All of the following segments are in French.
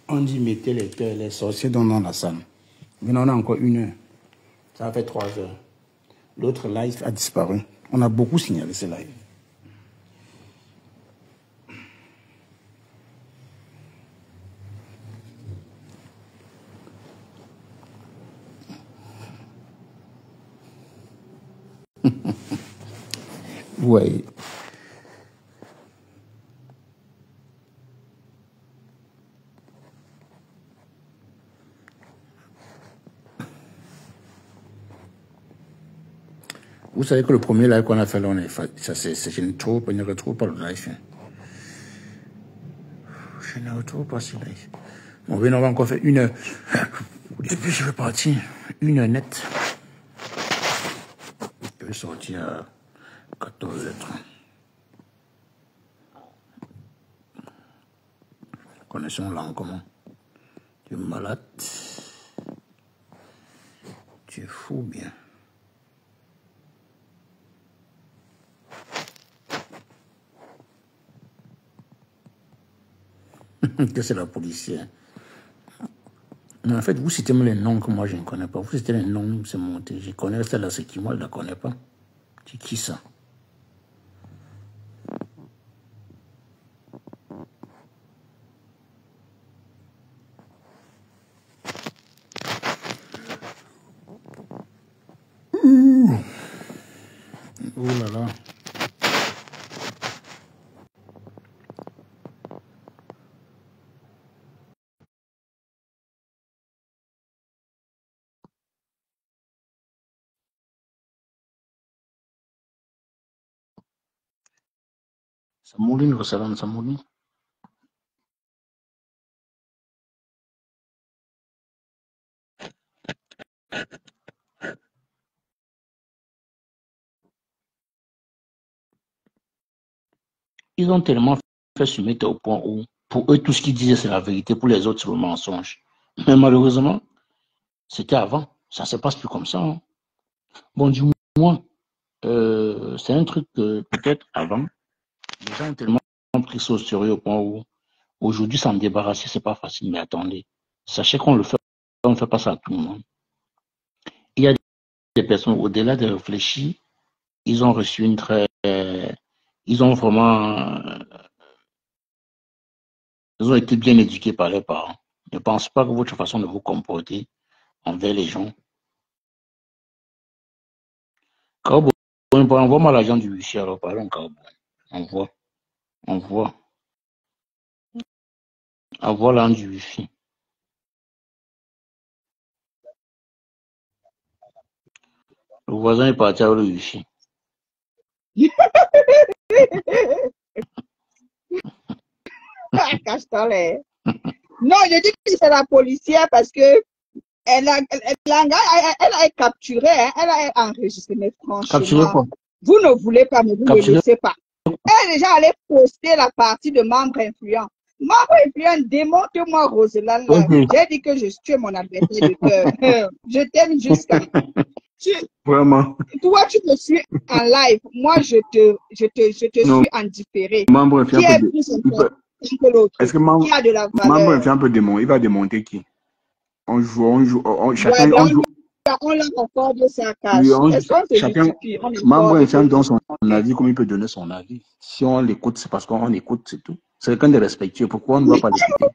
On dit mettez les cœurs, les sorciers dans la salle. Maintenant, on a encore 1 heure. Ça a fait 3 heures. L'autre live a disparu. On a beaucoup signalé ce live. Ouais. Vous savez que le premier live qu'on a fait là, je ne retrouve pas le live. Je ne retrouve pas ce live. Bon, on va encore faire 1 heure. Et puis je vais partir. 1 heure nette. Je vais sortir à 14h30. Connexion là en comment? Tu es malade. Tu es fou bien. Que c'est la policière. Mais en fait, vous citez les noms que moi je ne connais pas. Vous citez les noms, c'est monté. Je connais celle-là, c'est qui? Moi, je ne la connais pas. C'est qui ça? Oh là là. Samouline, Rosalan, Samouline. Ils ont tellement fait soumettre au point où, pour eux, tout ce qu'ils disaient, c'est la vérité. Pour les autres, c'est le mensonge. Mais malheureusement, c'était avant. Ça ne se passe plus comme ça. Hein. Bon, du moins, c'est un truc que peut-être avant, les gens ont tellement pris ça au sérieux au point où, aujourd'hui, s'en débarrasser, c'est pas facile. Mais attendez, sachez qu'on le fait, on ne fait pas ça à tout le monde. Il y a des personnes, au-delà de réfléchir, ils ont reçu une très... ils ont vraiment... Ils ont été bien éduqués par leurs parents. Ne pensez pas que votre façon de vous comporter envers les gens. Cabo, envoie-moi l'argent du wifi alors, pardon, Cabo. Envoie, envoie. Envoie l'argent du wifi. Le voisin est parti avec le wifi. Non, je dis que c'est la policière parce que elle a capturé, hein, elle a enregistré, mais Capturez franchement, quoi? vous ne voulez pas, mais vous ne Capturez. le laissez pas. Elle est déjà allée poster la partie de membre influent. Membre influent, démonte-moi Roselaine. Okay. J'ai dit que tu es mon adversaire de cœur. Je t'aime jusqu'à... Vraiment. Toi, tu me suis en live. Moi, je te suis en différé. Membre influent Qui est plus important que l'autre? Est-ce que Qui a de la membre valeur? influent peut démonter? Il va démonter qui? On joue, chacun, Ouais, on joue. On l'a encore de sa cache. Oui, Est-ce qu'on se chacun, justifie? membre influent donne son avis comme il peut donner son avis. Si on l'écoute, c'est parce qu'on écoute, c'est tout. C'est quelqu'un de respectueux. Pourquoi on ne doit pas l'écouter?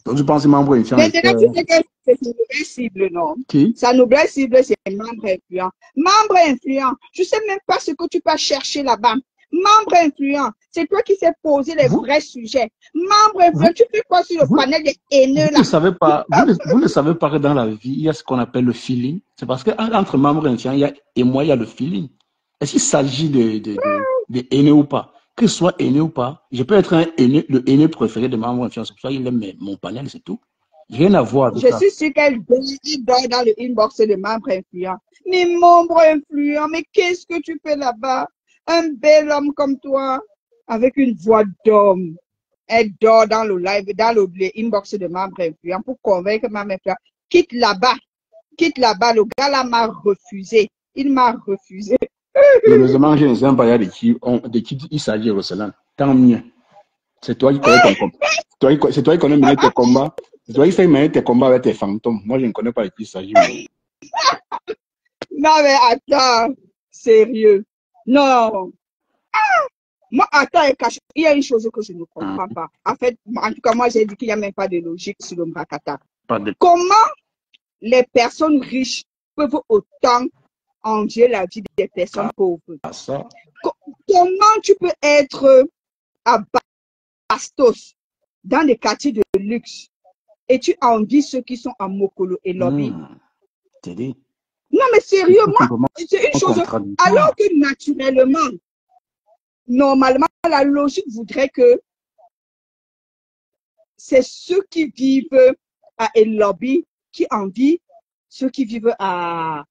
Donc, je pense que membre influent. Maintenant, tu sais que c'est une nouvelle cible, non? Qui? Sa nouvelle cible, c'est membre influent. Membre influent, je ne sais même pas ce que tu peux chercher là-bas. Membre influent, c'est toi qui sais poser les vrais sujets. Membre influent, tu fais quoi sur le panel des haineux là? Vous ne savez pas que dans la vie, il y a ce qu'on appelle le feeling. C'est parce qu'entre membre influent et moi, il y a le feeling. Est-ce qu'il s'agit de haineux ou pas? Que ce soit haineux ou pas, je peux être le haineux préféré de membre influent. C'est pour ça qu'il aime mon panel, c'est tout. Rien à voir avec ça. Je suis sûre qu'elle dort dans le inbox de membre influent. Mais membre influent, mais qu'est-ce que tu fais là-bas? Un bel homme comme toi, avec une voix d'homme. Elle dort dans le live, dans le inbox de membre influent pour convaincre membre influent. Quitte là-bas. Quitte là-bas. Le gars là m'a refusé. Il m'a refusé. Heureusement, je ne sais pas de qui il s'agit, Roseland. Tant mieux. C'est toi qui connais ton combat. C'est toi qui connais mener tes combats. C'est toi qui sais mener tes combats avec tes fantômes. Moi, je ne connais pas de qui il s'agit. Non, mais attends, sérieux. Non. Moi, attends, il y a une chose que je ne comprends pas. En fait, en tout cas, moi, j'ai dit qu'il n'y a même pas de logique sur le Mbrakata. Comment les personnes riches peuvent autant envier la vie des personnes pauvres? Comment tu peux être à Bastos, dans des quartiers de luxe, et tu envies ceux qui sont à Mokolo et Lobby? Non, mais sérieusement, c'est une chose. Alors que naturellement, normalement, la logique voudrait que c'est ceux qui vivent à El Lobby qui envient ceux qui vivent à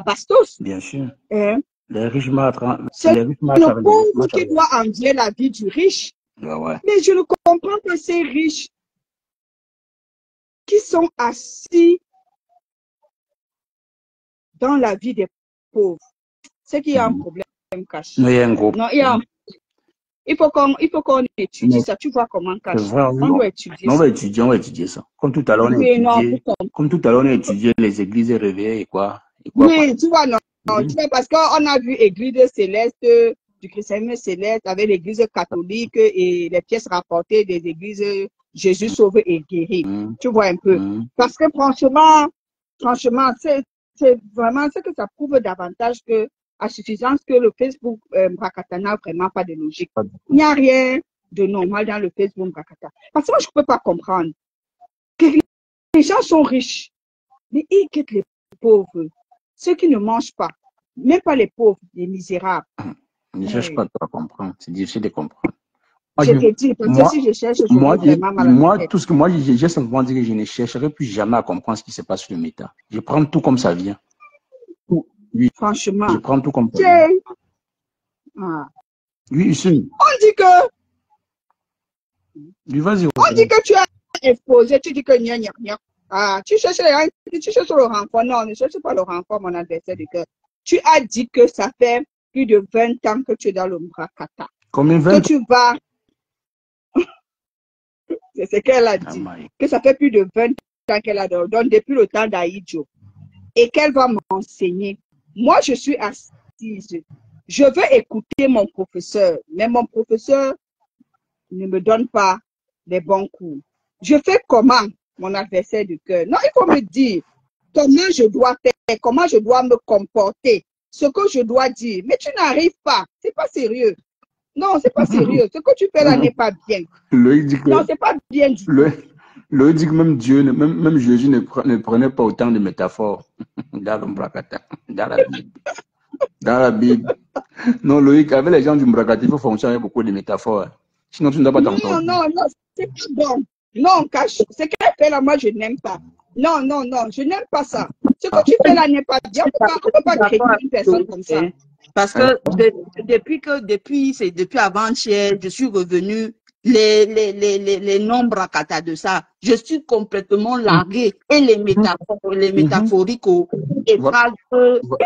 Bastos. Bien sûr. Hein? Les riches marchent. C'est le pauvre qui doit envier la vie du riche. Ouais. Mais je ne comprends pas ces riches qui sont assis dans la vie des pauvres. C'est qu'il y a un problème caché. Non, il y a un gros problème. Il faut qu'on étudie ça. Tu vois comment cacher. On doit étudier ça. On va étudier ça. Comme tout à l'heure, on a étudié les églises réveillées et quoi. Oui, tu vois, non. Tu vois, parce qu'on a vu l'église céleste, du christianisme céleste, avec l'église catholique et les pièces rapportées des églises Jésus sauve et guéri. Tu vois un peu. Parce que franchement, c'est vraiment ce que ça prouve davantage que, à suffisance que le Facebook Mbrakata n'a vraiment pas de logique. Il n'y a rien de normal dans le Facebook Mbrakata. Parce que moi, je ne peux pas comprendre que les gens sont riches, mais ils quittent les pauvres, ceux qui ne mangent pas, même pas les pauvres, les misérables. Ne cherche pas à comprendre, c'est difficile de comprendre. Moi, je te dis, parce que si je cherche, je moi, vraiment mal tout ce que moi, j'ai simplement dit que je ne chercherai plus jamais à comprendre ce qui se passe sur le méta. Je prends tout comme ça vient. Oui, franchement. Je prends tout comme ça vient. Oui, ici. On dit que... Oui, vas-y. On dit que tu as exposé, tu dis que gna gna gna. Tu cherches le renfort. Non, ne cherche pas le renfort, mon adversaire de cœur. Tu as dit que ça fait plus de 20 ans que tu es dans le Mbrakata. Combien 20 ans? Que tu vas... C'est ce qu'elle a dit. Que ça fait plus de 20 ans qu'elle a donc depuis le temps d'Aïdjo. Et qu'elle va m'enseigner. Moi, je suis assise. Je veux écouter mon professeur. Mais mon professeur ne me donne pas les bons cours. Je fais comment, mon adversaire du cœur? Non, il faut me dire comment je dois faire, comment je dois me comporter, ce que je dois dire. Mais tu n'arrives pas. C'est pas sérieux. Non, c'est pas sérieux. Ce que tu fais là n'est pas bien. Non, c'est pas bien du tout. Le dit que même Dieu, même Jésus ne prenait pas autant de métaphores dans le Mbrakata, dans la Bible. Dans la Bible. Non, Loïc, avec les gens du Mbrakata, il faut fonctionner avec beaucoup de métaphores. Sinon, tu ne dois pas t'entendre. Non, c'est pas bon. Non, Cash, ce qu'elle fait là, moi, je n'aime pas. Non, je n'aime pas ça. Ce que tu fais là n'est pas bien. On ne peut pas traiter une personne comme ça. Parce que depuis avant-hier, je suis revenue, les nombres à kata de ça, je suis complètement larguée. Et les métaphores, les métaphoriques, et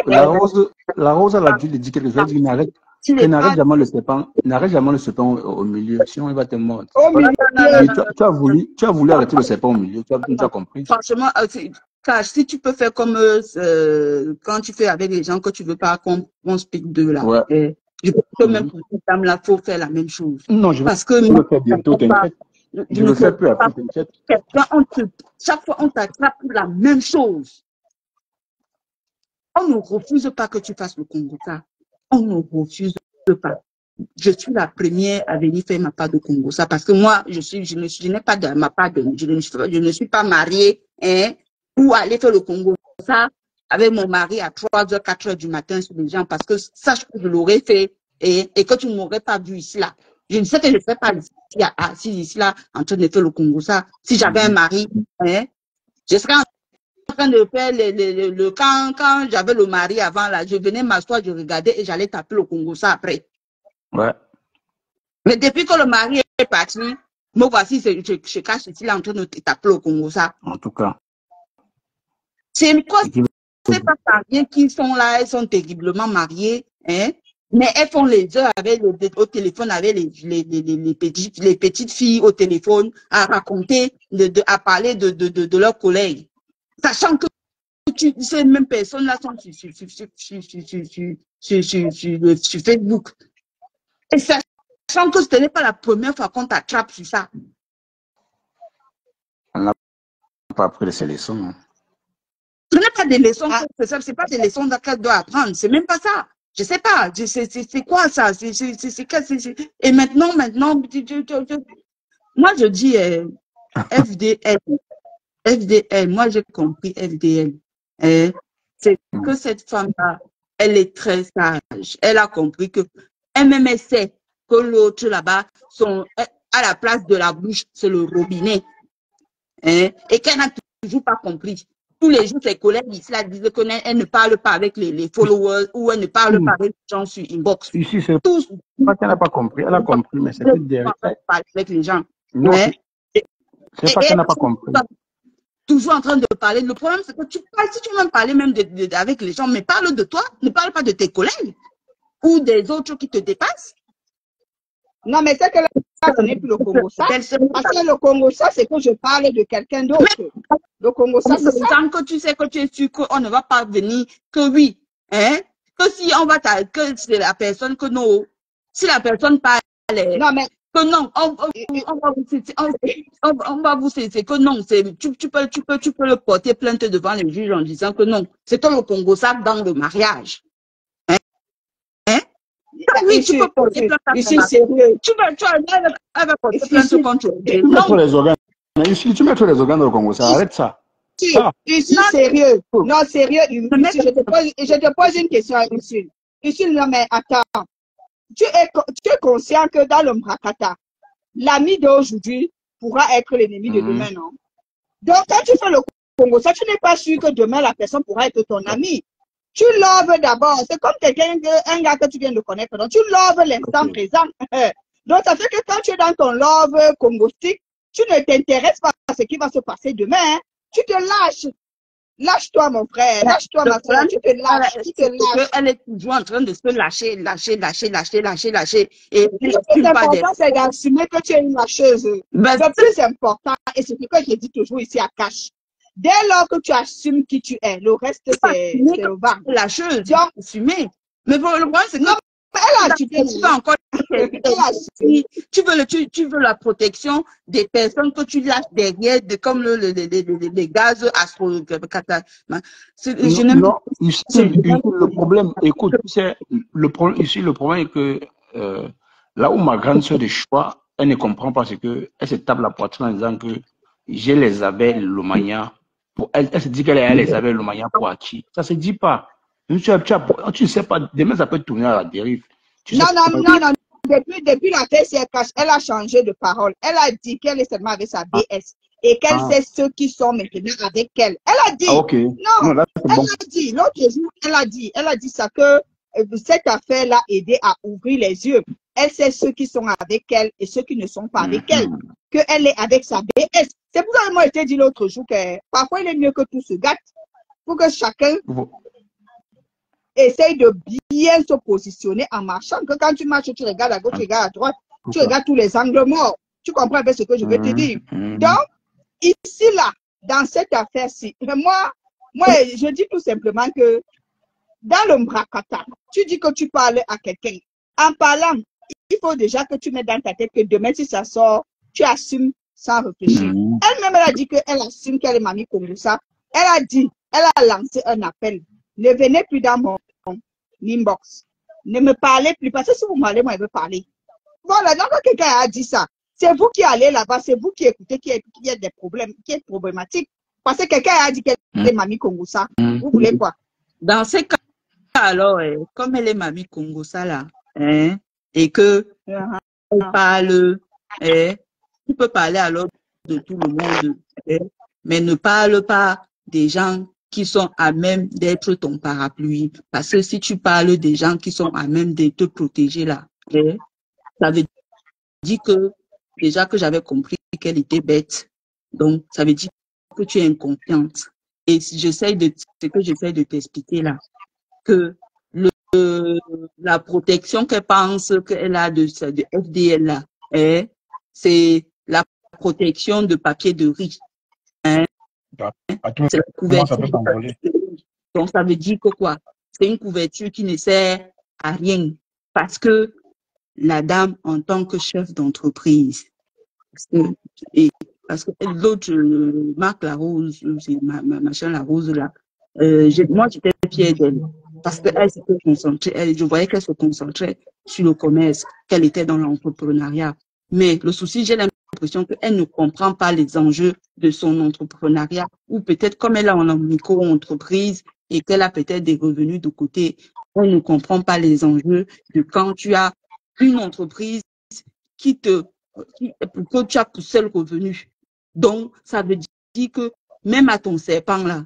la rose à la Bible dit quelque chose, elle dit n'arrête jamais le serpent au milieu, sinon il va te mordre. Tu as voulu arrêter le serpent au milieu, tu as compris. Franchement, si tu peux faire comme quand tu fais avec les gens que tu veux pas qu'on speak de là. Ouais. Je pense que même pour cette dame-là, il faut faire la même chose. Non, je vais le faire bientôt, t'inquiète. Je ne le fais plus après, t'inquiète. Chaque fois, on t'attrape pour la même chose. On ne refuse pas que tu fasses le Congo-Ça. On ne refuse pas. Je suis la première à venir faire ma part de Congo-Ça parce que moi, je n'ai pas de ma part de, je ne suis pas mariée, hein, pour aller faire le Congo-Ça avec mon mari à 3h, 4h du matin sur les gens parce que sache que je l'aurais fait et que tu ne m'aurais pas vu ici là. Je ne sais que je ne fais pas ici là en train de faire le Congo-Ça. Si j'avais un mari, hein, je serais en train de faire quand j'avais le mari avant là, je venais m'asseoir, je regardais et j'allais taper le Congo-Ça après. Ouais. Mais depuis que le mari est parti, me voici, je cache ici là en train de taper le Congo-Ça. En tout cas. C'est une cause, c'est pas bien qu'ils sont là, ils sont terriblement mariés, hein. Mais elles font les heures avec au téléphone, avec les petites filles au téléphone, à raconter, à parler de leurs collègues. Sachant que ces mêmes personnes-là sont sur Facebook. Et sachant que ce n'est pas la première fois qu'on t'attrape sur ça. On n'a pas appris ces leçons. Hein. Ce n'est pas des leçons, c'est pas des leçons qu'elle doit apprendre. C'est même pas ça. Je sais pas. C'est quoi ça? Et maintenant, moi je dis FDL. FDL, moi j'ai compris FDL. C'est que cette femme-là, elle est très sage. Elle a compris que elle sait que l'autre là-bas, à la place de la bouche, c'est le robinet. Et qu'elle n'a toujours pas compris. Tous les jours, ses collègues ici là, disent qu'elle ne parle pas avec les followers ou elle ne parle pas avec les gens sur inbox. Ici, c'est pas qu'elle n'a pas compris. Elle a compris, mais c'est derrière. Avec les gens. Non, c'est pas qu'elle n'a pas compris. Toujours en train de parler. Le problème, c'est que si tu veux même parler même avec les gens, mais parle de toi, ne parle pas de tes collègues ou des autres qui te dépassent. Non, mais c'est que là, ce n'est plus le Congo ça. Parce que le Congo ça, c'est que je parle de quelqu'un d'autre. Le Congo ça, c'est ça. Tant que tu sais que tu es sûr qu'on ne va pas venir, que oui, hein, que si on va que c'est la personne que non, si la personne parle, non, mais que non, on va vous cesser que non, tu peux le porter plainte devant les juges en disant que non, c'est comme le Congo ça dans le mariage. Oui, tu peux porter plainte. Ici, sérieux. Elle va porter plainte contre tu mets les organes. Ici, tu mets tous les organes dans le Congo, ça arrête ça. Ici, sérieux. Non, sérieux. Ici, je te pose une question ici. Ici, non, mais attends. Tu es conscient que dans le Mrakata, l'ami d'aujourd'hui pourra être l'ennemi de demain, non? Donc, quand tu fais le Congo, ça, tu n'es pas sûr que demain, la personne pourra être ton ami. Tu loves d'abord. C'est comme un gars que tu viens de connaître. Donc, tu loves l'instant présent. Donc, ça fait que quand tu es dans ton love congostique, tu ne t'intéresses pas à ce qui va se passer demain. Hein. Tu te lâches. Lâche-toi, mon frère. Lâche-toi, ma soeur. Tu te lâches. Tu te lâches. Elle est toujours en train de se lâcher. Et le plus important, c'est d'assumer que tu es une lâcheuse. Le plus important, et c'est ce que je dis toujours ici à Cash. Dès lors que tu assumes qui tu es, le reste, c'est au bas. Lâcheuse, assumer. Mais le problème, c'est que elle a tu veux la protection des personnes que tu lâches derrière, comme les gaz astro. Non, ici, le problème, écoute, ici, le problème est que là où ma grande soeur de choix, elle ne comprend pas ce que elle se tape la poitrine en disant que j'ai les abeilles Lomagna. Elle se dit qu'elle a les abeilles Lomagna pour acquis. Ça se dit pas. Tu ne sais pas, demain ça peut tourner à la dérive. Non. Depuis la TCRH, elle a changé de parole. Elle a dit qu'elle est seulement avec sa BS et qu'elle sait ceux qui sont maintenant avec elle. Elle a dit. Non, là, elle a dit. L'autre jour, elle a dit ça que cette affaire l'a aidé à ouvrir les yeux. Elle sait ceux qui sont avec elle et ceux qui ne sont pas avec elle. Qu'elle est avec sa BS. C'est pour ça que moi, je t'ai dit l'autre jour que parfois, il est mieux que tout se gâte pour que chacun essaye de bien se positionner en marchant. Que quand tu marches, tu regardes à gauche, tu regardes à droite, tu regardes tous les angles morts. Tu comprends bien ce que je veux te dire. Donc, ici, là, dans cette affaire-ci, moi, je dis tout simplement que dans le Mrakata, tu dis que tu parles à quelqu'un. En parlant, il faut déjà que tu mettes dans ta tête que demain, si ça sort, tu assumes sans réfléchir. Elle-même, elle a dit qu'elle assume qu'elle est mamie comme ça. Elle a lancé un appel. Ne venez plus dans mon inbox. Ne me parlez plus. Parce que si vous me parlez, moi, je veux parler. Voilà, donc quand quelqu'un a dit ça, c'est vous qui allez là-bas, c'est vous qui écoutez, qui a des problèmes, qui est problématique. Parce que quelqu'un a dit qu'elle est mamie Congosa. Vous voulez quoi? Dans ces cas, alors, comme elle est mamie Congosa là, et que elle parle, tu peux parler alors de tout le monde, mais ne parle pas des gens qui sont à même d'être ton parapluie. Parce que si tu parles des gens qui sont à même de te protéger là, ça veut dire que déjà que j'avais compris qu'elle était bête. Donc, ça veut dire que tu es inconsciente. Et ce que j'essaie de t'expliquer là, que la protection qu'elle pense qu'elle a de FDL là, hein, c'est la protection de papier de riz. Hein, À tout c'est la moment, ça couverture peut de s'envoler. papier de riz. Donc, ça veut dire que quoi? C'est une couverture qui ne sert à rien parce que la dame, en tant que chef d'entreprise, et parce que l'autre, Marc Larose, c'est machin Larose là, moi j'étais fière d'elle parce qu'elle s'était concentrée, je voyais qu'elle se concentrait sur le commerce, qu'elle était dans l'entrepreneuriat. Mais le souci, j'ai l'impression qu'elle ne comprend pas les enjeux de son entrepreneuriat, ou peut-être comme elle est en micro-entreprise et qu'elle a peut-être des revenus de côté, elle ne comprend pas les enjeux de quand tu as une entreprise qui te pour que tu as pour seul revenu. Donc, ça veut dire que même à ton serpent là,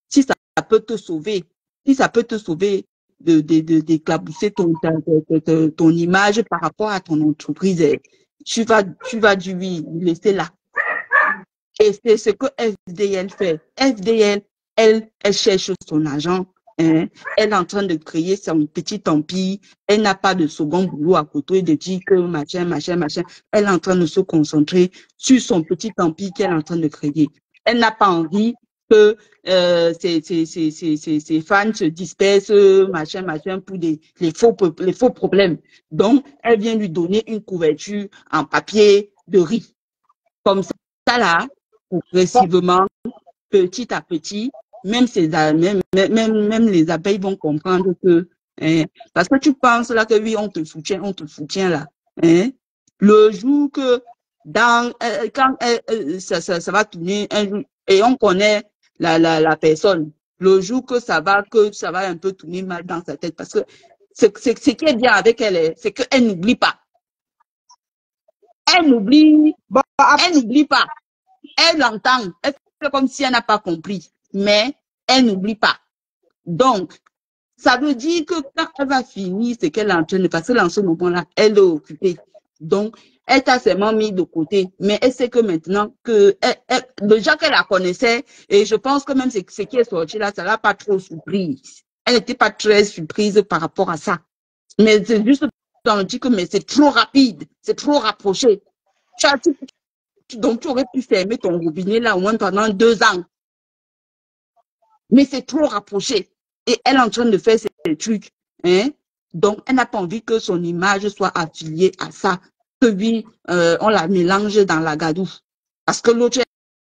si ça peut te sauver, si ça peut te sauver d'éclabousser ton image par rapport à ton entreprise, tu vas du oui, laisser là. Et c'est ce que FDL fait. FDL, elle cherche son argent. Elle est en train de créer son petit empire. Elle n'a pas de second boulot à côté de dire que machin. Elle est en train de se concentrer sur son petit empire qu'elle est en train de créer. Elle n'a pas envie que ses fans se dispersent, machin, pour les faux problèmes. Donc, elle vient lui donner une couverture en papier de riz. Comme ça, là, progressivement, petit à petit, même les abeilles vont comprendre que, parce que tu penses là que oui, on te soutient là. Le jour que quand ça va tourner un jour, et on connaît la personne, le jour que ça va un peu tourner mal dans sa tête, parce que ce qui est bien avec elle, c'est qu'elle n'oublie pas. Elle n'oublie pas. Elle entend, elle fait comme si elle n'a pas compris, mais elle n'oublie pas. Donc, ça veut dire que quand elle va finir ce qu'elle est en train de passer dans ce moment-là, elle est occupée. Donc, elle t'a seulement mis de côté, mais elle sait que maintenant que déjà qu'elle la connaissait, et je pense que même ce qui est sorti là, ça l'a pas trop surprise. Elle n'était pas très surprise par rapport à ça. Mais c'est juste dans le dit que mais c'est trop rapide, c'est trop rapproché. Donc, tu aurais pu fermer ton robinet là au moins pendant 2 ans. Mais c'est trop rapproché. Et elle est en train de faire ces trucs. Donc, elle n'a pas envie que son image soit affiliée à ça. Que oui, on la mélange dans la gadoue. Parce que l'autre,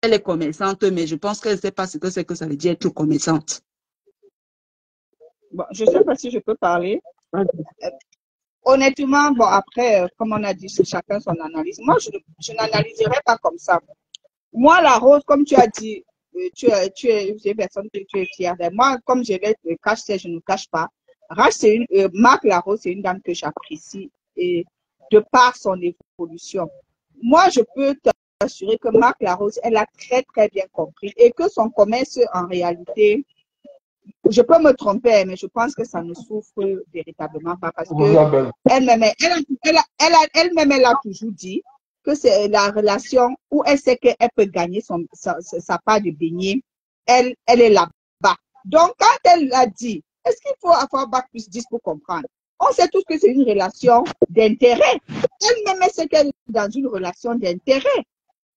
elle est commerçante, mais je pense qu'elle ne sait pas ce que c'est que ça veut dire être commerçante. Bon, je ne sais pas si je peux parler. Honnêtement, bon, après, comme on a dit, c'est chacun son analyse. Moi, je n'analyserai pas comme ça. Moi, la Rose, comme tu as dit, tu es une personne que tu es fière de. Moi, comme je le cache, je ne cache pas. Marc Larose, c'est une dame que j'apprécie et de par son évolution. Moi, je peux t'assurer que Marc Larose, elle a très, très bien compris et que son commerce, en réalité, je peux me tromper, mais je pense que ça ne souffre véritablement pas parce que elle-même, elle a toujours dit que c'est la relation où elle sait qu'elle peut gagner sa part de beignet, elle est là-bas. Donc, quand elle l'a dit, est-ce qu'il faut avoir bac plus 10 pour comprendre? On sait tous que c'est une relation d'intérêt. Elle-même sait qu'elle est dans une relation d'intérêt.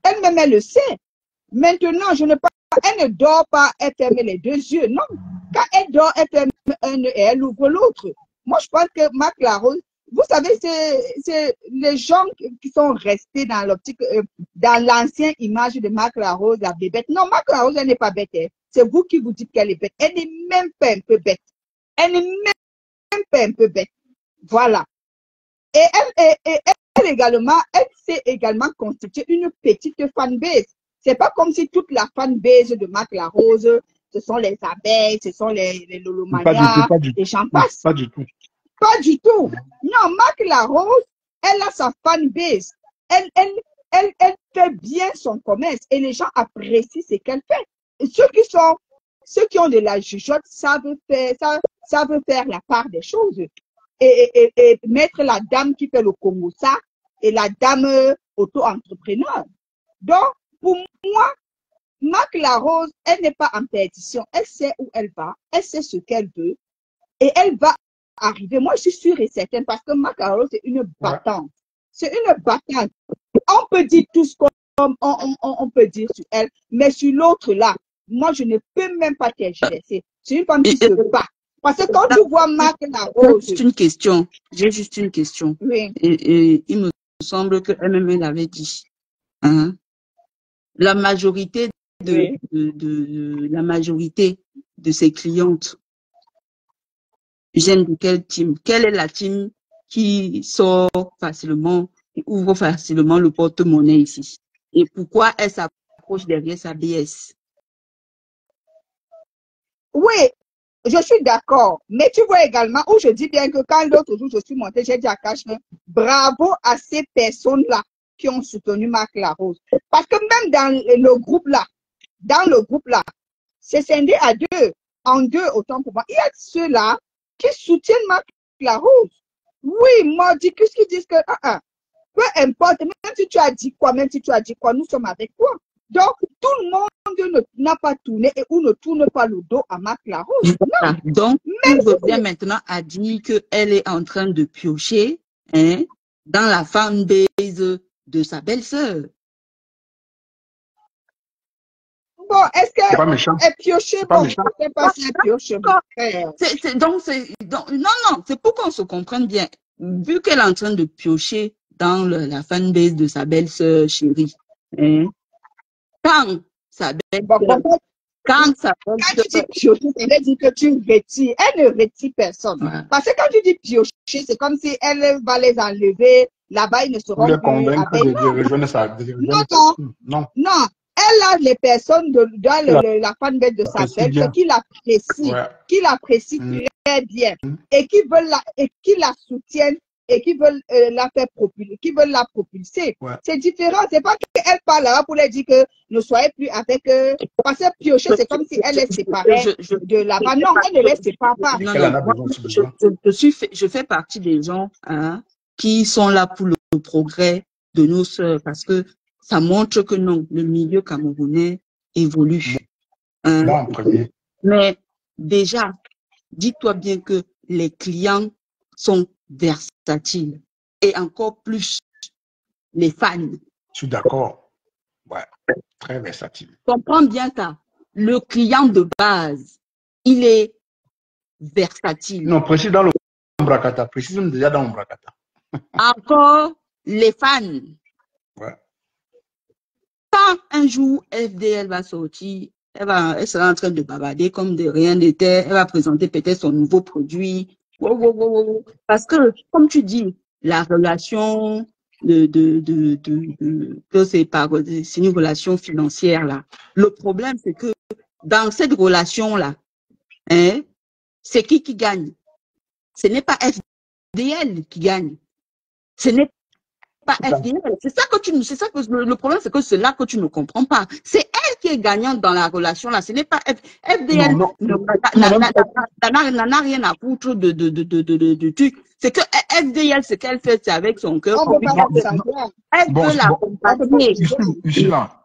Elle-même, elle le sait. Maintenant, elle ne dort pas, elle ferme les 2 yeux. Non. Quand elle dort, elle ferme un œil et elle ouvre l'autre. Moi, je pense que Marc Larose, vous savez, c'est les gens qui sont restés dans l'optique, dans l'ancienne image de Marc Larose, la bébête. Non, Marc Larose, elle n'est pas bête. C'est vous qui vous dites qu'elle est bête. Elle n'est même pas un peu bête. Elle n'est même pas un peu bête. Voilà. Et elle également, elle s'est également constituée une petite fanbase. C'est pas comme si toute la fanbase de Marc Larose, ce sont les abeilles, ce sont les lolomanias, et j'en passe. Pas du tout. Pas du tout. Non, Marc Larose, elle a sa fanbase. Elle fait bien son commerce et les gens apprécient ce qu'elle fait. Et ceux qui ont de la jugeote savent faire la part des choses. Et mettre la dame qui fait le Congo ça et la dame auto-entrepreneur. Donc, pour moi, Marc Larose, elle n'est pas en perdition. Elle sait où elle va, elle sait ce qu'elle veut et elle va arriver. Moi, je suis sûre et certaine parce que Marc Laroche, c'est une battante. C'est une battante. On peut dire tout ce on peut dire sur elle, mais sur l'autre là, moi, je ne peux même pas tergiverser. C'est une femme qui se bat. Parce que quand tu vois Marc Laroche... J'ai juste une question. J'ai juste une question. Oui. Et il me semble que elle-même l'avait dit. Hein? La majorité la majorité de ses clientes, j'aime de quelle team? Quelle est la team qui sort facilement, qui ouvre facilement le porte-monnaie ici? Et pourquoi elle s'approche derrière sa BS? Oui, je suis d'accord. Mais tu vois également où je dis bien que quand l'autre jour je suis montée, j'ai dit à Cachin, bravo à ces personnes-là qui ont soutenu Marc Laroche. Parce que même dans le groupe là, c'est scindé à deux, en deux autant pour moi. Il y a ceux-là qui soutiennent Marc Laroche. Oui, moi, dis qu'est-ce qu'ils disent que, peu importe, même si tu as dit quoi, nous sommes avec toi. Donc, tout le monde n'a pas tourné ou ne tourne pas le dos à Marc Laroche. Non. Donc, il revient maintenant à dire qu'elle est en train de piocher dans la fanbase de sa belle-sœur. Bon, est-ce qu'elle pioche? Bon, méchant. je ne sais pas si elle pioche. Non, c'est pour qu'on se comprenne bien. Vu qu'elle est en train de piocher dans la fanbase de sa belle-sœur chérie, quand sa belle-sœur... Quand tu dis piocher, ça veut dire que tu retires. Elle ne retire personne. Ouais. Parce que quand tu dis piocher, c'est comme si elle va les enlever. Là-bas, ils ne seront plus convaincre de rejoindre sa... Non. Elle a les personnes dans la fanbase de sa belle qui l'apprécient très bien et qui veulent qui la soutiennent et qui veulent la faire propulser, qui veulent la propulser. Ouais. C'est différent. C'est pas qu'elle parle là pour leur dire que ne soyez plus avec eux. Parce que piocher, c'est comme si elle est séparée de là-bas. Non, elle ne les sépare pas. Je fais partie des gens qui sont là pour le progrès de nos sœurs parce que ça montre que non, le milieu camerounais évolue. Mais déjà, dis-toi bien que les clients sont versatiles et encore plus les fans. Je suis d'accord. Ouais, très versatile. Comprends bien ça. Le client de base, il est versatile. Non, précise dans le Mbrakata. Précise déjà dans le Mbrakata. Encore les fans. Ouais. Quand un jour FDL va sortir, elle sera en train de bavarder comme de rien n'était, elle va présenter peut-être son nouveau produit. Parce que, comme tu dis, la relation c'est une relation financière là. Le problème, c'est que dans cette relation-là, c'est qui gagne? Ce n'est pas FDL qui gagne. Ce n'est pas FDL. C'est ça que le problème, c'est que c'est là que tu ne comprends pas. C'est elle qui est gagnante dans la relation là. Ce n'est pas FDL. N'a rien à foutre de trucs. C'est que FDL, ce qu'elle fait, c'est avec son cœur. Elle veut l'accompagner.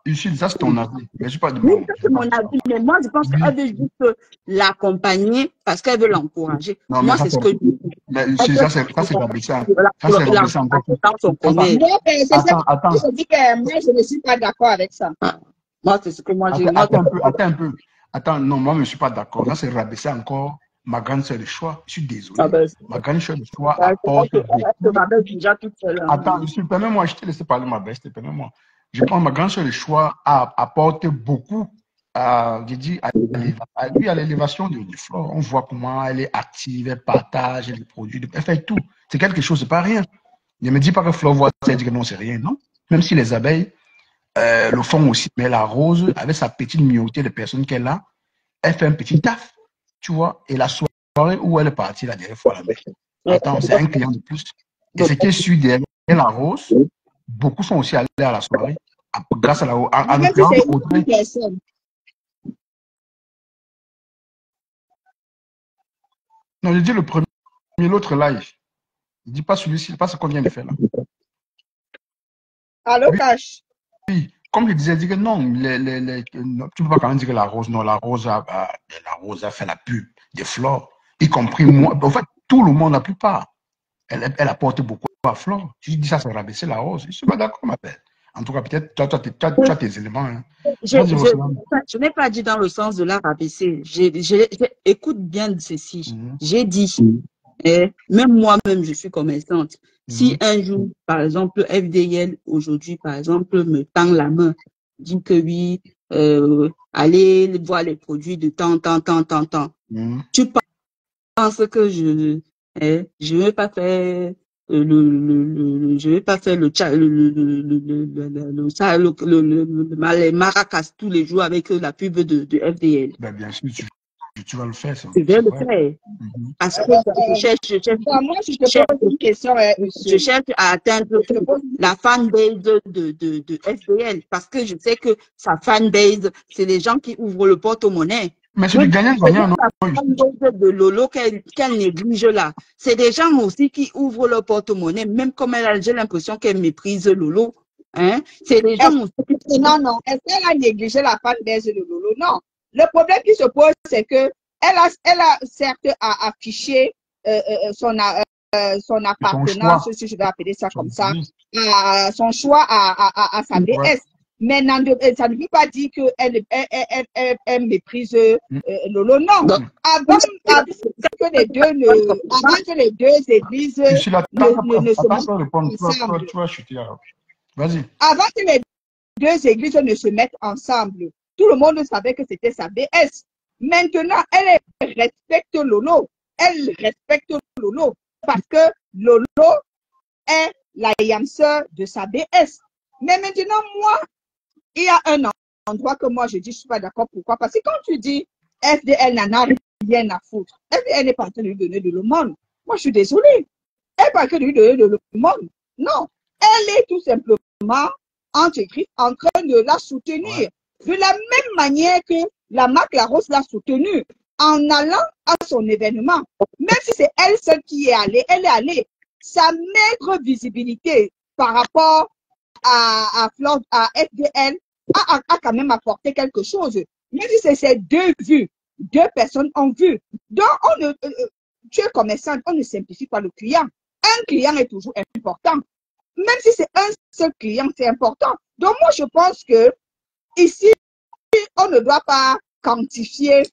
Ici, ça c'est ton avis. Mais je suis pas de oui, c'est mon avis. Mais moi, je pense qu'elle veut juste l'accompagner parce qu'elle veut l'encourager. Moi, c'est ce que je dis. Mais ici, ça c'est rabaissant. Ça c'est rabaissant encore plus. Attends. Je dis que moi, je ne suis pas d'accord avec ça. Moi, c'est ce que moi j'ai. Attends un peu. Attends, non, moi, je ne suis pas d'accord. Ça, c'est rabaisser encore ma grande sœur de choix. Je suis désolé. Ma grande sœur de choix apporte. Attends, permets-moi, je te laisse parler ma belle, permets-moi. Je pense que ma grande sœur de choix apporte beaucoup à l'élévation du flore. On voit comment elle est active, elle partage, elle produit, elle fait tout. C'est quelque chose, c'est pas rien. Ne me dis pas que Flore voit ça et dit que non, c'est rien, non. Même si les abeilles le font aussi, mais la rose, avec sa petite minorité de personnes qu'elle a, elle fait un petit taf, tu vois. Et la soirée où elle est partie la dernière fois, attends, c'est un client de plus. Et ce qui est sûr derrière la rose, beaucoup sont aussi allés à la soirée, grâce à la rose. Non, je dis le premier, l'autre live. Je dis pas celui-ci, pas ce qu'on vient de faire là. Allô, Cash? Oui, comme je disais, je dis que non, tu ne peux pas quand même dire que la rose a fait la pub des flores, y compris moi. En fait, tout le monde, la plupart. Elle apporte beaucoup à Flore. Si je dis ça, c'est rabaisser la hausse. Je ne suis pas d'accord, ma belle. En tout cas, peut-être, tu as tes éléments. Hein. Je n'ai pas dit dans le sens de la rabaisser. Écoute bien ceci. J'ai dit, même moi-même, je suis commerçante. Si un jour, par exemple, FDL, aujourd'hui, par exemple, me tend la main, dit que oui, allez voir les produits de temps. Tu penses que je ne vais pas faire je vais pas faire les maracas tous les jours avec la pub de FDL. Ben, bien sûr, tu vas le faire. Je vais le faire. Parce que je cherche à atteindre la fanbase de FDL. Parce que je sais que sa fanbase, c'est les gens qui ouvrent le porte-monnaie. Mais c'est du gagnant-gagnant, non? De Lolo qu'elle néglige là. C'est des gens aussi qui ouvrent le porte-monnaie, même comme j'ai l'impression qu'elle méprise Lolo. Hein? C'est des gens aussi qui... Non. Est-ce qu'elle a négligé la fanbase de Lolo? Non. Le problème qui se pose, c'est que elle a certes affiché son appartenance, si je dois appeler ça comme ça, son choix à sa DS. Mais ça ne veut pas dire qu'elle méprise Lolo. Non. Avant que les deux églises ne se mettent ensemble. Vas-y. Avant que les deux églises ne se mettent ensemble, tout le monde savait que c'était sa BS. Maintenant, elle respecte Lolo. Elle respecte Lolo parce que Lolo est la yamseur de sa BS. Mais maintenant, moi, il y a un endroit que moi je dis, je ne suis pas d'accord. Pourquoi? Parce que quand tu dis FDL n'en a rien à foutre, FDL n'est pas en train de lui donner de l'aumône. Moi, je suis désolée. Elle n'est pas en train de lui donner de l'aumône. Non. Elle est tout simplement en train de la soutenir. De la même manière que la marque Larosse l'a soutenue en allant à son événement. Même si c'est elle seule qui est allée, elle est allée. Sa maigre visibilité par rapport à FDL a quand même apporté quelque chose. Même si c'est ces deux vues, deux personnes ont vu. Donc, tu es commerçant, on ne simplifie pas le client. Un client est toujours important. Même si c'est un seul client, c'est important. Donc, moi, je pense que ici, on ne doit pas quantifier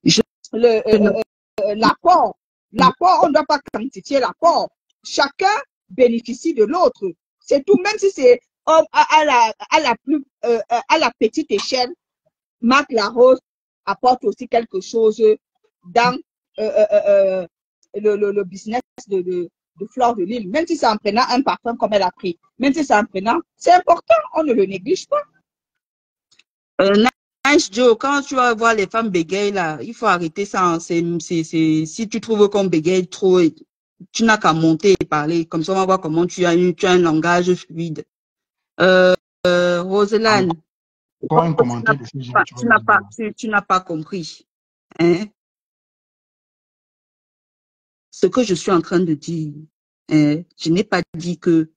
l'apport. L'apport, on ne doit pas quantifier l'apport. Chacun bénéficie de l'autre. C'est tout, même si c'est à la petite échelle, Marc Larosse apporte aussi quelque chose dans le business de Flore de Lille. Même si c'est en prenant un parfum comme elle a pris, même si c'est en prenant, c'est important, on ne le néglige pas. Nice Joe, quand tu vas voir les femmes bégayent là, il faut arrêter ça. Si tu trouves qu'on bégaye trop, tu n'as qu'à monter et parler. Comme ça, on va voir comment tu as un langage fluide. Roselane, tu n'as pas compris. Hein? Ce que je suis en train de dire, je n'ai pas dit que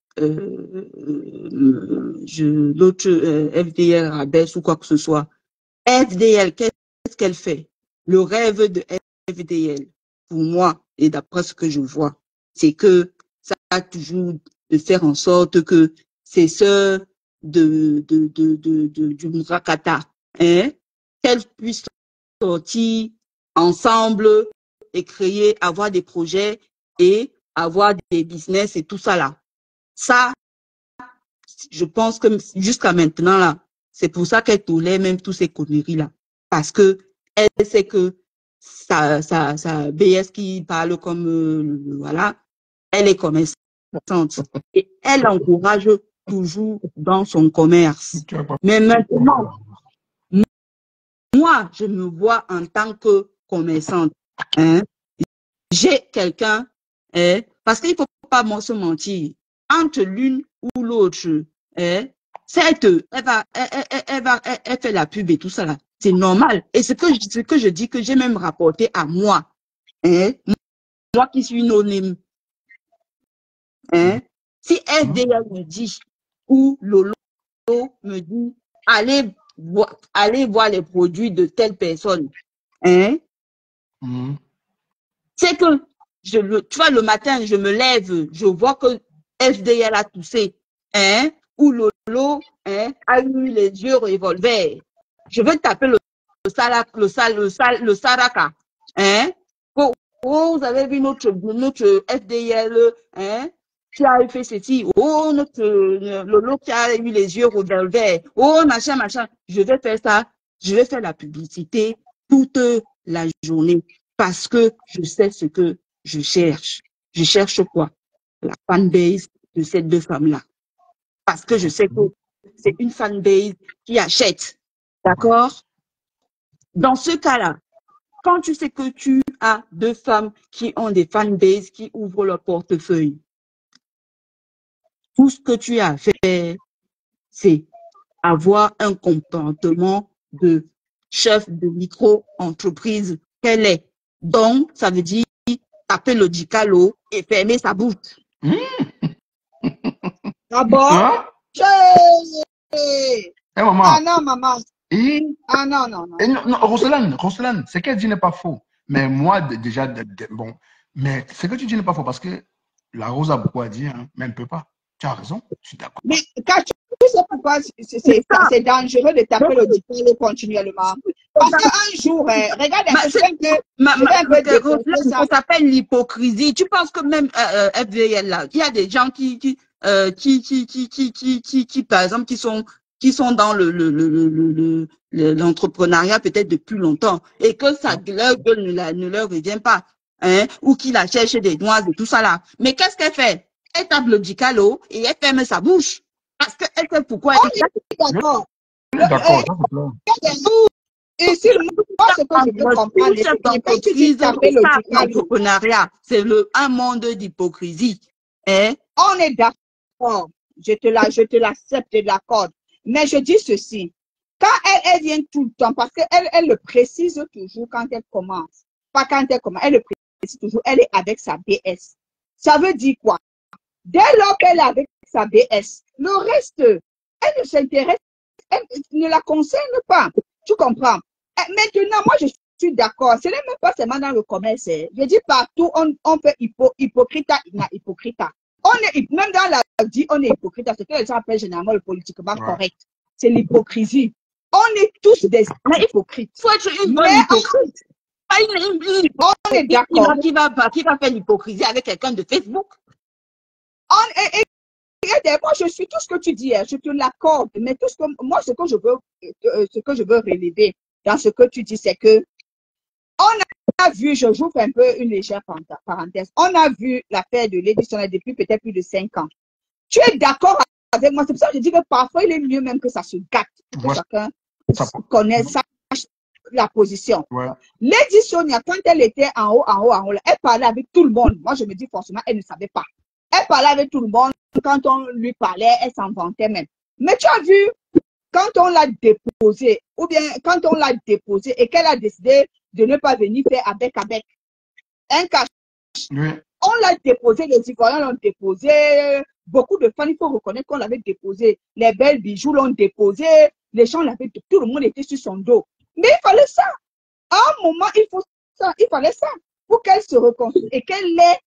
l'autre FDL rabaisse ou quoi que ce soit. FDL, qu'est-ce qu'elle fait? Le rêve de FDL, pour moi, et d'après ce que je vois, c'est que ça a toujours de faire en sorte que ces sœurs du Murakata, qu'elles puissent sortir ensemble et créer, avoir des projets et avoir des business et tout ça là. Ça, je pense que jusqu'à maintenant là, c'est pour ça qu'elle tolère même toutes ces conneries là. Parce que elle sait que sa BS qui parle comme voilà, elle est commerçante. Et elle encourage toujours dans son commerce. Mais maintenant, moi, je me vois en tant que commerçante. J'ai quelqu'un, parce qu'il ne faut pas se mentir, entre l'une ou l'autre, elle fait la pub et tout ça là. C'est normal. Et ce que je dis que j'ai même rapporté à moi. Moi qui suis anonyme. Si FDL me dit, ou Lolo me dit, allez voir les produits de telle personne. C'est que tu vois, le matin, je me lève, je vois que FDL a toussé, hein, ou Lolo, hein, a eu les yeux revolver. Je veux taper le Saraka, hein. Oh, vous avez vu notre FDL, hein, qui a fait ceci. Oh, notre Lolo qui a eu les yeux revolver. Oh, machin, machin. Je vais faire ça. Je vais faire la publicité toute la journée parce que je sais ce que je cherche. Je cherche quoi? La fanbase de ces deux femmes-là. Parce que je sais que c'est une fanbase qui achète. D'accord? Dans ce cas-là, quand tu sais que tu as deux femmes qui ont des fanbases qui ouvrent leur portefeuille, tout ce que tu as à faire, c'est avoir un comportement de chef de micro-entreprise qu'elle est. Donc, ça veut dire taper le dicalo et fermer sa bouche. Ah bon? Hein? Hey! Eh, maman. Ah non, maman. Et, Ah non, non, non. non, Roselane, ce qu'elle dit n'est pas faux. Mais moi, déjà, bon, mais ce que tu dis n'est pas faux parce que la Rose a beaucoup à dire, hein, mais elle ne peut pas. Tu as raison, je suis d'accord. Mais quand tu sais pourquoi c'est dangereux de taper le diplôme continuellement. Parce qu'un jour, regarde un peu, ça s'appelle l'hypocrisie. Tu penses que même FVL là, il y a des gens qui par exemple, qui sont dans l'entrepreneuriat peut-être depuis longtemps et que ça leur gueule ne leur revient pas, hein, ou qui la cherche des noises et tout ça là. Mais qu'est-ce qu'elle fait? Elle tape le dicalo et elle ferme sa bouche. Parce qu'elle sait pourquoi elle est d'accord. D'accord, ça c'est clair. Et si moi, ce que je veux comprendre, c'est que quand tu dis taper le l'entrepreneuriat, c'est un monde d'hypocrisie. Hein? On est d'accord. Je te l'accepte, je l'accorde. Mais je dis ceci. Quand elle vient tout le temps, parce qu'elle le précise toujours quand elle commence. Pas quand elle commence, elle le précise toujours. Elle est avec sa BS. Ça veut dire quoi? Dès lors qu'elle est avec sa BS, le reste, elle ne s'intéresse, elle ne la concerne pas. Tu comprends? Maintenant, moi, je suis d'accord. Ce n'est même pas seulement dans le commerce. Je dis partout, on fait hypocrite. On est, même dans la vie, on est hypocrite. Ce que les gens appellent généralement le politiquement correct. C'est l'hypocrisie. On est tous des hypocrites. Il faut être une bonne hypocrite. On est d'accord. Qui va faire l'hypocrisie avec quelqu'un de Facebook? Moi, je suis tout ce que tu dis, je te l'accorde. Mais tout ce que moi, ce que je veux relever dans ce que tu dis, c'est que on a vu, je joue un peu une légère parenthèse, on a vu l'affaire de l'édition depuis peut-être plus de 5 ans. Tu es d'accord avec moi? C'est pour ça que je dis que parfois, il est mieux même que ça se gâte, que chacun connaisse la position. Lady Sonia, quand elle était en haut, elle parlait avec tout le monde. Moi, je me dis forcément, elle ne savait pas. Elle parlait avec tout le monde. Quand on lui parlait, elle s'en vantait même. Mais tu as vu, quand on l'a déposé, ou bien quand on l'a déposé et qu'elle a décidé de ne pas venir faire avec un cash. On l'a déposé, les Ivoiriens l'ont déposé, beaucoup de fans, il faut reconnaître qu'on l'avait déposé. Les belles bijoux l'ont déposé, les gens l'avaient, tout le monde était sur son dos. Mais il fallait ça. À un moment, il fallait ça pour qu'elle se reconstruise et qu'elle ait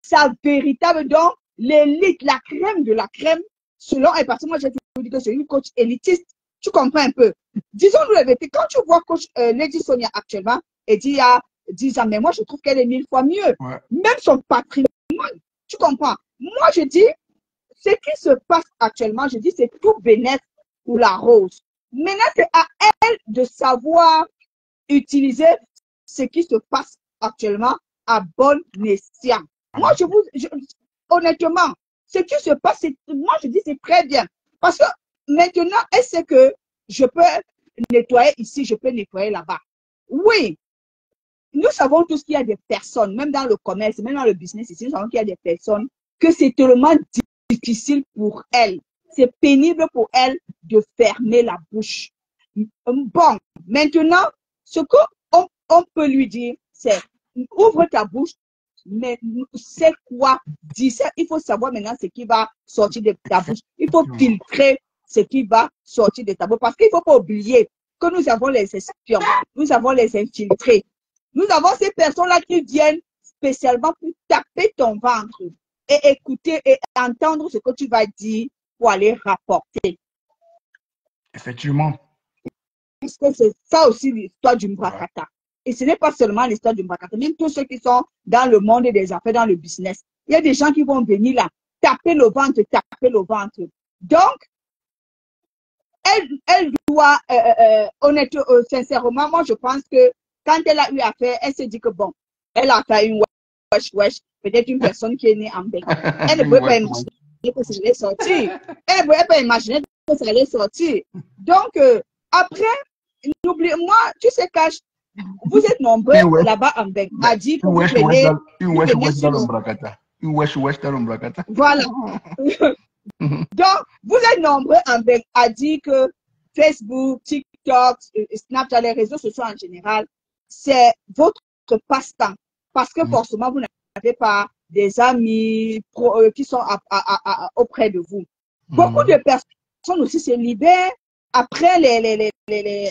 sa véritable, donc l'élite, la crème de la crème, selon elle, parce que moi j'ai toujours dit que c'est une coach élitiste. Tu comprends un peu? Disons-nous la vérité, quand tu vois coach Lady Sonia actuellement, et dit il y a 10 ans, mais moi je trouve qu'elle est 1000 fois mieux. Même son patrimoine, tu comprends? Moi je dis, ce qui se passe actuellement, je dis c'est tout bénéfice pour la Rose. Maintenant, c'est à elle de savoir utiliser ce qui se passe actuellement à bon escient. Moi, honnêtement, ce qui se passe, moi, je dis c'est très bien. Parce que maintenant, elle sait que je peux nettoyer ici, je peux nettoyer là-bas. Oui, nous savons tous qu'il y a des personnes, même dans le commerce, même dans le business ici, nous savons qu'il y a des personnes que c'est tellement difficile pour elles. C'est pénible pour elles de fermer la bouche. Bon, maintenant, ce qu'on peut lui dire, c'est ouvre ta bouche, mais c'est quoi dire ça? Il faut savoir maintenant ce qui va sortir de ta bouche. Il faut filtrer ce qui va sortir de ta bouche. Parce qu'il ne faut pas oublier que nous avons les espions, nous avons les infiltrés. Nous avons ces personnes-là qui viennent spécialement pour taper ton ventre et écouter et entendre ce que tu vas dire pour aller rapporter. Effectivement. Parce que c'est ça aussi l'histoire du Mbrakata. Ouais. Et ce n'est pas seulement l'histoire du Mbrakata, même tous ceux qui sont dans le monde des affaires, dans le business. Il y a des gens qui vont venir là, taper le ventre, taper le ventre. Donc, elle doit, honnêtement, sincèrement, moi je pense que quand elle a eu affaire, elle s'est dit que bon, elle a fait une wesh, peut-être une personne qui est née en bec. Elle ne pouvait pas imaginer que ça allait sortir. Elle ne pouvait pas imaginer que ça allait sortir. Donc, après, n'oublie, moi, tu sais, Cash, vous êtes nombreux là-bas en bec à dire que vous venez. Voilà. Donc, vous êtes nombreux en bec à dire que Facebook, TikTok, Snapchat, les réseaux sociaux en général, c'est votre passe-temps. Parce que forcément, vous n'avez pas des amis qui sont auprès de vous. Beaucoup de personnes aussi se libèrent après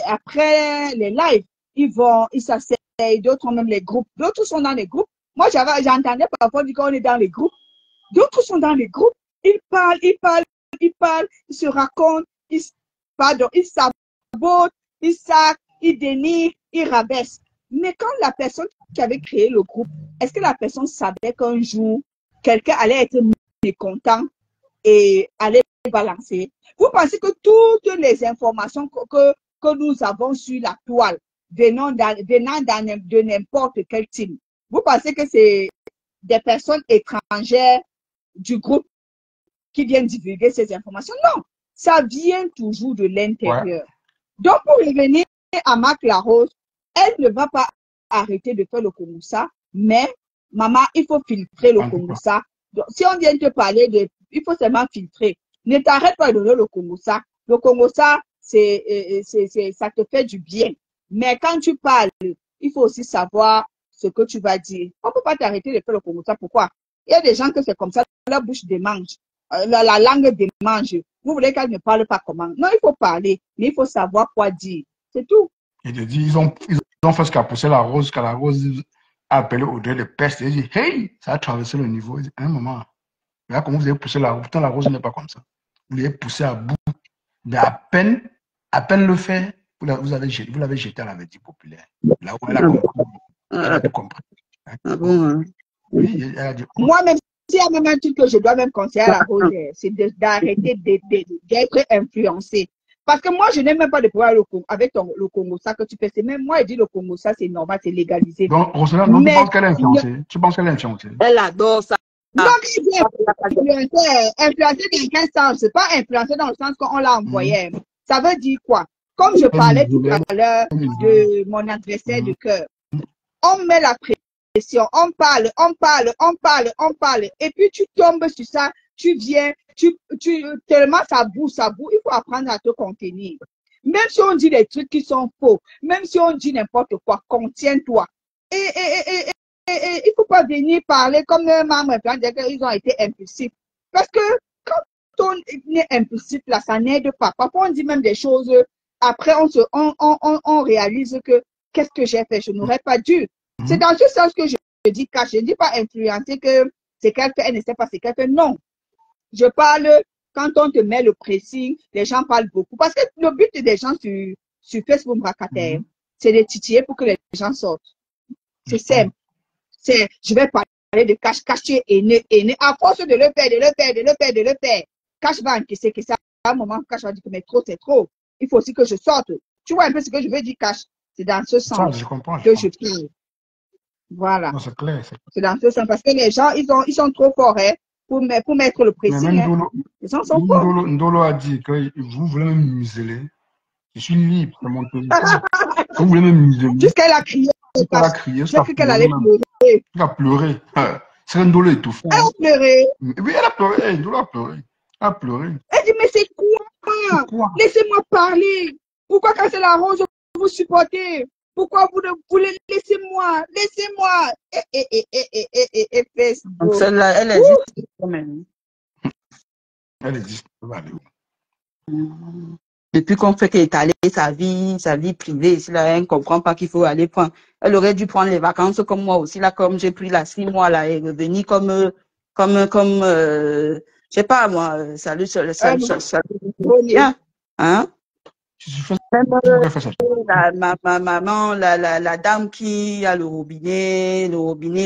après les lives. Ils s'asseyent, d'autres ont même les groupes. D'autres sont dans les groupes. Moi, j'entendais parfois dire qu'on est dans les groupes. D'autres sont dans les groupes. Ils parlent, ils se racontent, ils sabotent, ils sacent, ils dénigrent, ils rabaissent. Mais quand la personne qui avait créé le groupe, est-ce que la personne savait qu'un jour, quelqu'un allait être mécontent et allait balancer? Vous pensez que toutes les informations que nous avons sur la toile, venant de n'importe quel team, vous pensez que c'est des personnes étrangères du groupe qui viennent divulguer ces informations? Non, ça vient toujours de l'intérieur. Ouais. Donc, pour revenir à Marc Larose, elle ne va pas arrêter de faire le Kongoussa, mais maman, il faut filtrer le Kongoussa. Donc, si on vient te parler il faut seulement filtrer. Ne t'arrête pas de donner le Kongoussa. Le Kongoussa, ça te fait du bien. Mais quand tu parles, il faut aussi savoir ce que tu vas dire. On ne peut pas t'arrêter de faire le Kongoussa. Pourquoi? Il y a des gens que c'est comme ça, la bouche démange, la langue démange. Vous voulez qu'elle ne parle pas comment? Non, il faut parler, mais il faut savoir quoi dire. C'est tout. Il te dit, ils ont fait ce qu'a poussé la rose, quand la rose a appelé Audrey de peste. Il dit, hey, ça a traversé le niveau. Il dit, un moment, regarde comment vous avez poussé la rose. Pourtant, la rose n'est pas comme ça. Vous l'avez poussé à bout. Mais à peine le fait, vous l'avez jeté à la vertu populaire. Là où elle a compris. Elle a compris. Ah bon? Oui, elle a dit. Moi-même, s'il y a même un truc que je dois même conseiller à la rose, c'est d'arrêter d'être influencé. Parce que moi, je n'ai même pas de pouvoir avec le Kongoussa que tu fais. C'est même moi, je dis le Kongoussa, c'est normal, c'est légalisé. Donc, Rosela, tu penses qu'elle est influencée? Tu penses qu'elle est influencée? Elle adore ça. Non, influencer dans quel sens? C'est pas influencer dans le sens qu'on l'a envoyé. Ça veut dire quoi? Comme je parlais tout à l'heure de mon adversaire de cœur, on met la pression, on parle, et puis tu tombes sur ça, tu viens, tellement ça boue, il faut apprendre à te contenir. Même si on dit des trucs qui sont faux, même si on dit n'importe quoi, contiens-toi. Et il ne faut pas venir parler comme un membre, ils ont été impulsifs. Parce que quand on est impulsif, là, ça n'aide pas. Parfois, on dit même des choses, après, on réalise que qu'est-ce que j'ai fait? Je n'aurais pas dû. C'est dans ce sens que je dis cash. Je ne dis pas influencer que c'est qu'elle fait, elle ne sait pas ce qu'elle fait. Non. Je parle, quand on te met le pressing, les gens parlent beaucoup. Parce que le but des gens sur Facebook Mbrakata, c'est de titiller pour que les gens sortent. C'est simple. Je vais parler de cash, tu es aîné. À force de le faire. Cash va encaisser que ça. À un moment, cash va dire que mais trop, c'est trop. Il faut aussi que je sorte. Tu vois un peu ce que je veux dire, cash. C'est dans ce sens je comprends, que je parle. Voilà. C'est clair. C'est dans ce sens. Parce que les gens, ils sont trop forts pour mettre le pressing. Les gens sont forts. Ndolo a dit que vous voulez me museler. Je suis libre, c'est mon territoire. Vous voulez me museler. Jusqu'à la crier. Elle a crié, j'ai cru qu'elle allait pleurer. Elle a pleuré. C'est Ndolo étouffé. Elle a pleuré. Oui, elle a pleuré. Ndolo a pleuré. Elle a pleuré. Elle dit, mais c'est quoi? Laissez-moi parler. Pourquoi quand c'est la rose, vous supportez? Pourquoi vous ne voulez laissez-moi? Donc celle-là, elle est juste quand même. Elle est juste. Elle va aller où? Depuis qu'on fait qu'étaler sa vie privée, si là, elle ne comprend pas qu'il faut aller prendre. Elle aurait dû prendre les vacances comme moi aussi, là, comme j'ai pris là 6 mois, là, et revenir je sais pas, moi, salut, Bonnet. bien, hein? Tu fais Même, ça. ma maman, la dame qui a le robinet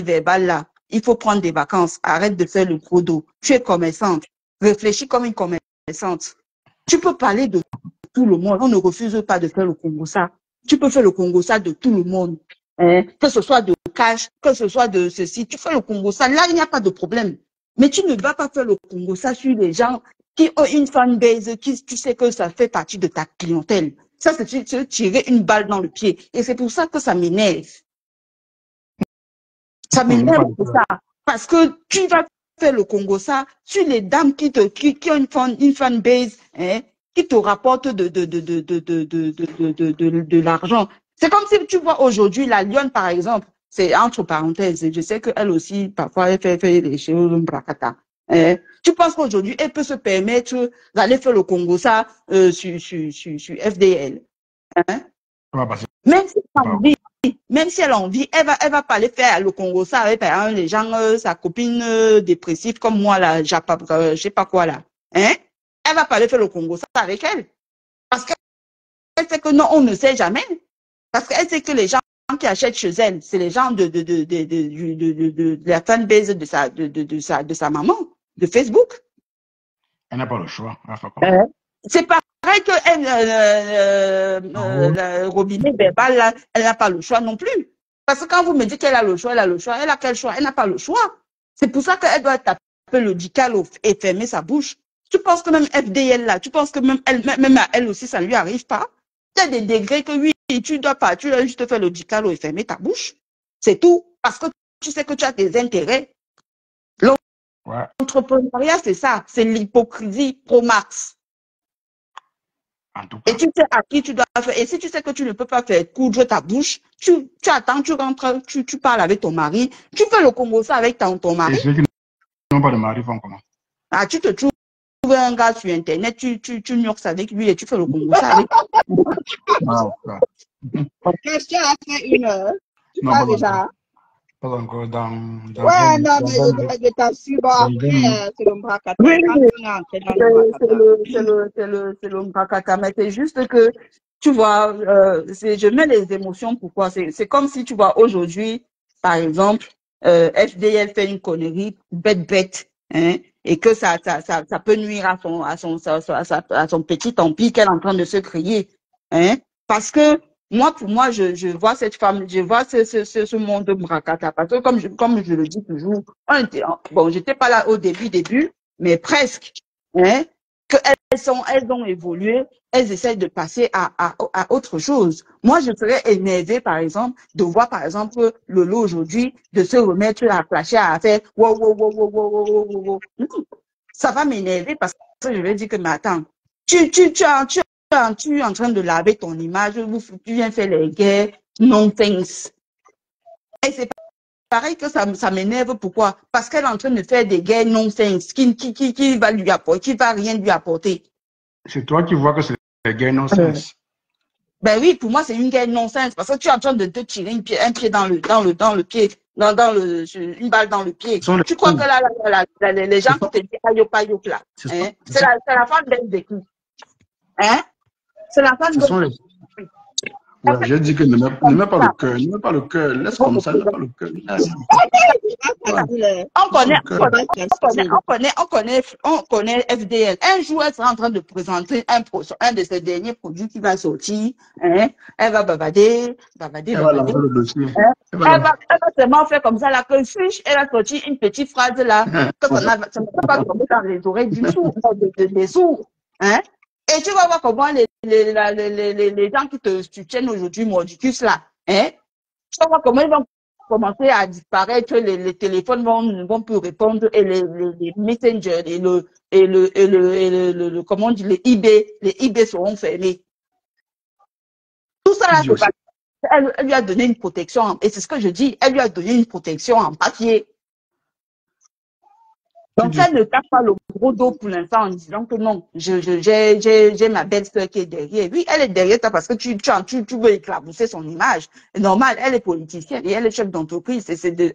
verbal, là, il faut prendre des vacances. Arrête de faire le gros dos. Tu es commerçante. Réfléchis comme une commerçante. Tu peux parler de tout le monde. On ne refuse pas de faire le Congo-ça. Tu peux faire le Congo-ça de tout le monde. Hein? Que ce soit de cash, que ce soit de ceci. Tu fais le Congo-ça. Là, il n'y a pas de problème. Mais tu ne vas pas faire le Congo-ça sur les gens qui ont une fanbase, qui, tu sais que ça fait partie de ta clientèle. Ça, c'est te tirer une balle dans le pied. Et c'est pour ça que ça m'énerve. Ça m'énerve pour ça. Parce que tu vas faire le Congo-ça sur les dames qui ont une fanbase, hein, qui te rapportent de l'argent. C'est comme si tu vois aujourd'hui la Lionne, par exemple, c'est entre parenthèses, je sais qu'elle aussi, parfois, elle fait des choses bracata. Hein. Tu penses qu'aujourd'hui, elle peut se permettre d'aller faire le Congo-ça sur FDL. Hein? Même si elle a envie, elle va pas aller faire le Congo ça avec par exemple, les gens, sa copine dépressive comme moi là, je sais pas quoi là. Hein? Elle va pas aller faire le Congo ça avec elle. Parce qu'elle sait que non, on ne sait jamais. Parce qu'elle sait que les gens qui achètent chez elle, c'est les gens de la fanbase de sa maman, de Facebook. Elle n'a pas le choix. C'est pareil que le robinet verbal, là, elle n'a pas le choix non plus. Parce que quand vous me dites qu'elle a le choix, elle a le choix. Elle a quel choix? Elle n'a pas le choix. C'est pour ça qu'elle doit taper le dical et fermer sa bouche. Tu penses que même FDL, là, tu penses que même à elle aussi, ça ne lui arrive pas? Il y a des degrés que oui, tu dois pas, tu dois juste faire le dical et fermer ta bouche. C'est tout. Parce que tu sais que tu as des intérêts. L'entrepreneuriat, c'est ça. C'est l'hypocrisie pro max. Et tu sais à qui tu dois faire. Et si tu sais que tu ne peux pas faire coudre ta bouche, tu attends, tu rentres, tu parles avec ton mari, tu fais le Congo ça avec ton mari. Et ceux qui n'ont pas de mari font comment? Ah, tu te trouves un gars sur Internet, tu nioxes avec lui et tu fais le Congo ça avec. Question à faire 1 heure. Tu Non, parles déjà? Pas encore dans Ouais, non, mais je t'assure, bon, après, c'est le bracata. Oui, C'est le bracata. Mais c'est juste que, tu vois, je mets les émotions. Pourquoi? C'est comme si, tu vois, aujourd'hui, par exemple, FDL fait une connerie bête, hein, et que ça peut nuire à son petit empire qu'elle est en train de se créer, hein, parce que pour moi, je vois cette femme, je vois ce monde de bracata, parce que comme je le dis toujours, j'étais pas là au début, mais presque, hein, elles ont évolué, elles essaient de passer à autre chose. Moi, je serais énervée, par exemple, de voir, par exemple, Lolo aujourd'hui, de se remettre à flasher, à faire wow, wow, wow, wow, wow, wow, wow, wow. Ça va m'énerver parce que je vais dire que, mais attends, tu es en train de laver ton image, tu viens faire les guerres, nonsense. Et c'est pareil que ça m'énerve. Pourquoi? Parce qu'elle est en train de faire des guerres nonsense qui va lui apporter, qui va rien lui apporter. C'est toi qui vois que c'est des guerres nonsense. Ben oui, pour moi, c'est une guerre nonsense parce que tu es en train de te tirer un pied dans le pied, une balle dans le pied. Tu crois que là, les gens qui te disent ayop, ayop là, hein? C'est la femme des qui? Hein? C'est la femme de... Ouais, j'ai dit que ne mets pas le cœur, ne mets pas le cœur, laisse comme ça, ne mets pas le cœur. On connaît FDL. Un jour, elle sera en train de présenter un de ses derniers produits qui va sortir. Hein? Elle va bavarder. Elle va seulement faire comme ça, là, que fiche, elle a sorti une petite phrase là, que ça ne peut pas tomber dans les oreilles du sourd, des sourds. Hein? Et tu vas voir comment les gens qui te soutiennent aujourd'hui, Mordicus, là, hein, tu vas voir comment ils vont commencer à disparaître, les téléphones vont plus répondre et les messengers et comment on dit, les eBay seront fermés. Tout ça là, c'est parce qu'elle lui a donné une protection, et c'est ce que je dis, elle lui a donné une protection en papier. Donc, elle ne tape pas le gros dos pour l'instant en disant que non, j'ai ma belle-sœur qui est derrière. Oui, elle est derrière toi parce que tu veux éclabousser son image. C'est normal, elle est politicienne et elle est chef d'entreprise.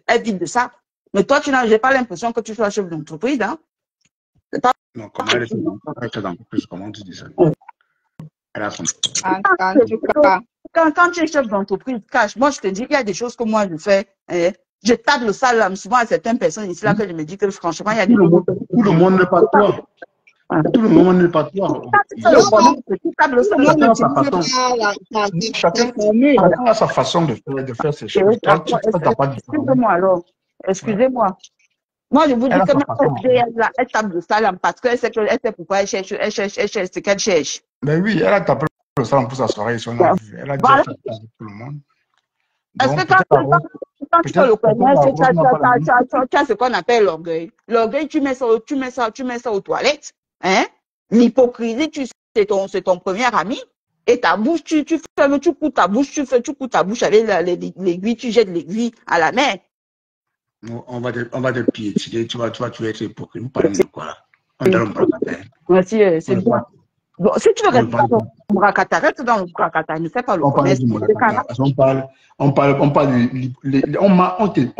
Elle vit de ça. Mais toi, j'ai pas l'impression que tu sois chef d'entreprise, hein. Non, comment elle est chef d'entreprise? Comment tu dis ça? Elle a son... En tout cas. Quand tu es chef d'entreprise, cache. Moi, je te dis qu'il y a des choses que moi, je fais. Je tape le salam souvent à certaines personnes ici là que je me dis que franchement, il y a des choses. Tout le monde n'est pas toi. Tout le monde n'est pas toi. Chacun a sa façon de faire ses choses. Excusez-moi alors. Excusez-moi. Moi, je vous dis que elle tape le salam parce qu'elle sait pourquoi elle cherche ce qu'elle cherche. Mais oui, elle a tapé le salam pour sa soirée. Elle a déjà fait avec tout le monde. Est-ce que quand tu le connais, tu as ce qu'on appelle l'orgueil. L'orgueil, tu mets ça aux toilettes. Hein? L'hypocrisie, c'est ton premier ami. Et ta bouche, tu coupes ta bouche, tu coupes ta bouche avec l'aiguille, tu jettes l'aiguille à la mer. On va te piétiner, tu vas être hypocrite. Vous parlez de quoi là? On est dans le bracata. Merci, c'est bien. Bon, si tu veux rester dans le bracata, reste dans le bracata, ne fais pas le commerce. On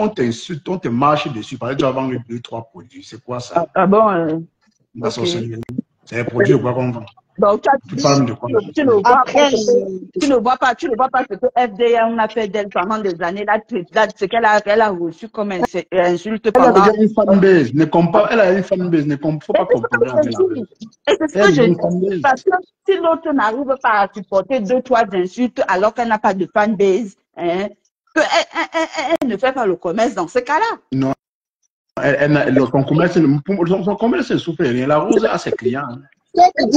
t'insulte, on te marche dessus, parce que tu vas vendre 2-3 produits. C'est quoi ça? Ah bon? C'est les produits quoi qu'on vend. Donc, tu parles de quoi? Tu ne vois pas ce que FDA on a fait d'elle pendant des années, là, ce qu'elle a reçu comme insulte pendant. Elle a déjà une fanbase, elle a une fanbase, ne faut pas comparer avec la. Et c'est ce que je dis, parce que si l'autre n'arrive pas à supporter 2-3 insultes alors qu'elle n'a pas de fanbase, hein, elle ne fait pas le commerce dans ce cas-là. Non, son commerce ne souffre rien. La Rose a ses clients. Elle a